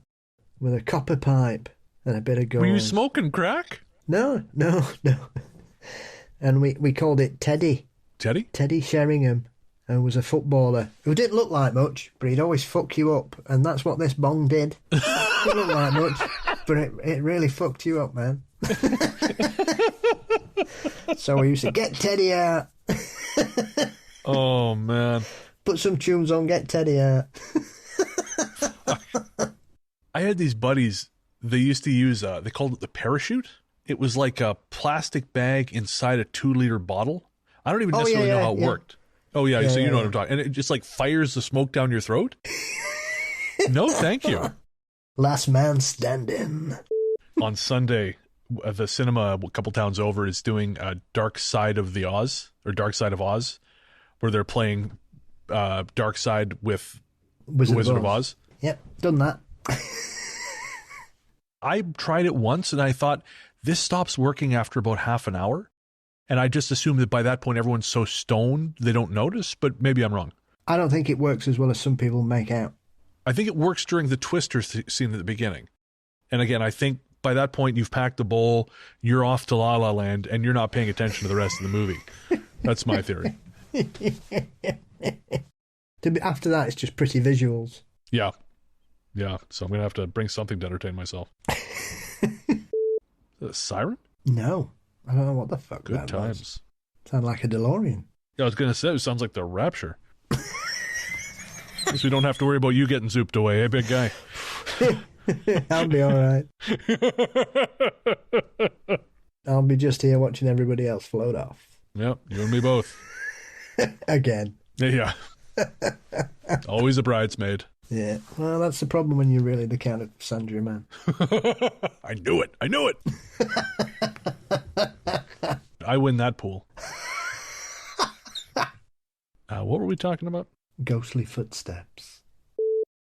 Speaker 2: with a copper pipe and a bit of gauze.
Speaker 1: Were you smoking crack?
Speaker 2: No. And we called it Teddy.
Speaker 1: Teddy?
Speaker 2: Teddy Sheringham, who was a footballer who didn't look like much, but he'd always fuck you up. And that's what this bong did. Didn't look like much, but it really fucked you up, man. So we used to get Teddy out.
Speaker 1: Oh, man.
Speaker 2: Put some tunes on, get Teddy out.
Speaker 1: I had these buddies, they used to use, they called it the parachute. It was like a plastic bag inside a 2-liter bottle. I don't even necessarily know how it worked. Oh, yeah, so you know what I'm talking. And it just like fires the smoke down your throat? No, thank you.
Speaker 2: Last man standing.
Speaker 1: On Sunday, the cinema a couple towns over is doing Dark Side of Oz, where they're playing Dark Side with Wizard of Oz.
Speaker 2: Yep, done that.
Speaker 1: I tried it once and I thought, this stops working after about half an hour. And I just assumed that by that point everyone's so stoned they don't notice, but maybe I'm wrong.
Speaker 2: I don't think it works as well as some people make out.
Speaker 1: I think it works during the Twister scene at the beginning. And again, I think by that point you've packed the bowl, you're off to La La Land, and you're not paying attention to the rest of the movie. That's my theory.
Speaker 2: After that, it's just pretty visuals.
Speaker 1: Yeah. So I'm going to have to bring something to entertain myself. A siren?
Speaker 2: No. I don't know what the fuck
Speaker 1: Good
Speaker 2: that
Speaker 1: times.
Speaker 2: was. Sound like a DeLorean.
Speaker 1: Yeah, I was going to say, it sounds like the Rapture. At least we don't have to worry about you getting zooped away, hey, big guy?
Speaker 2: I'll be all right. I'll be just here watching everybody else float off.
Speaker 1: Yep, you and me both.
Speaker 2: Again.
Speaker 1: Yeah. Always a bridesmaid.
Speaker 2: Yeah. Well, that's the problem when you're really the kind of Sandra man.
Speaker 1: I knew it. I win that pool. What were we talking about?
Speaker 2: Ghostly footsteps.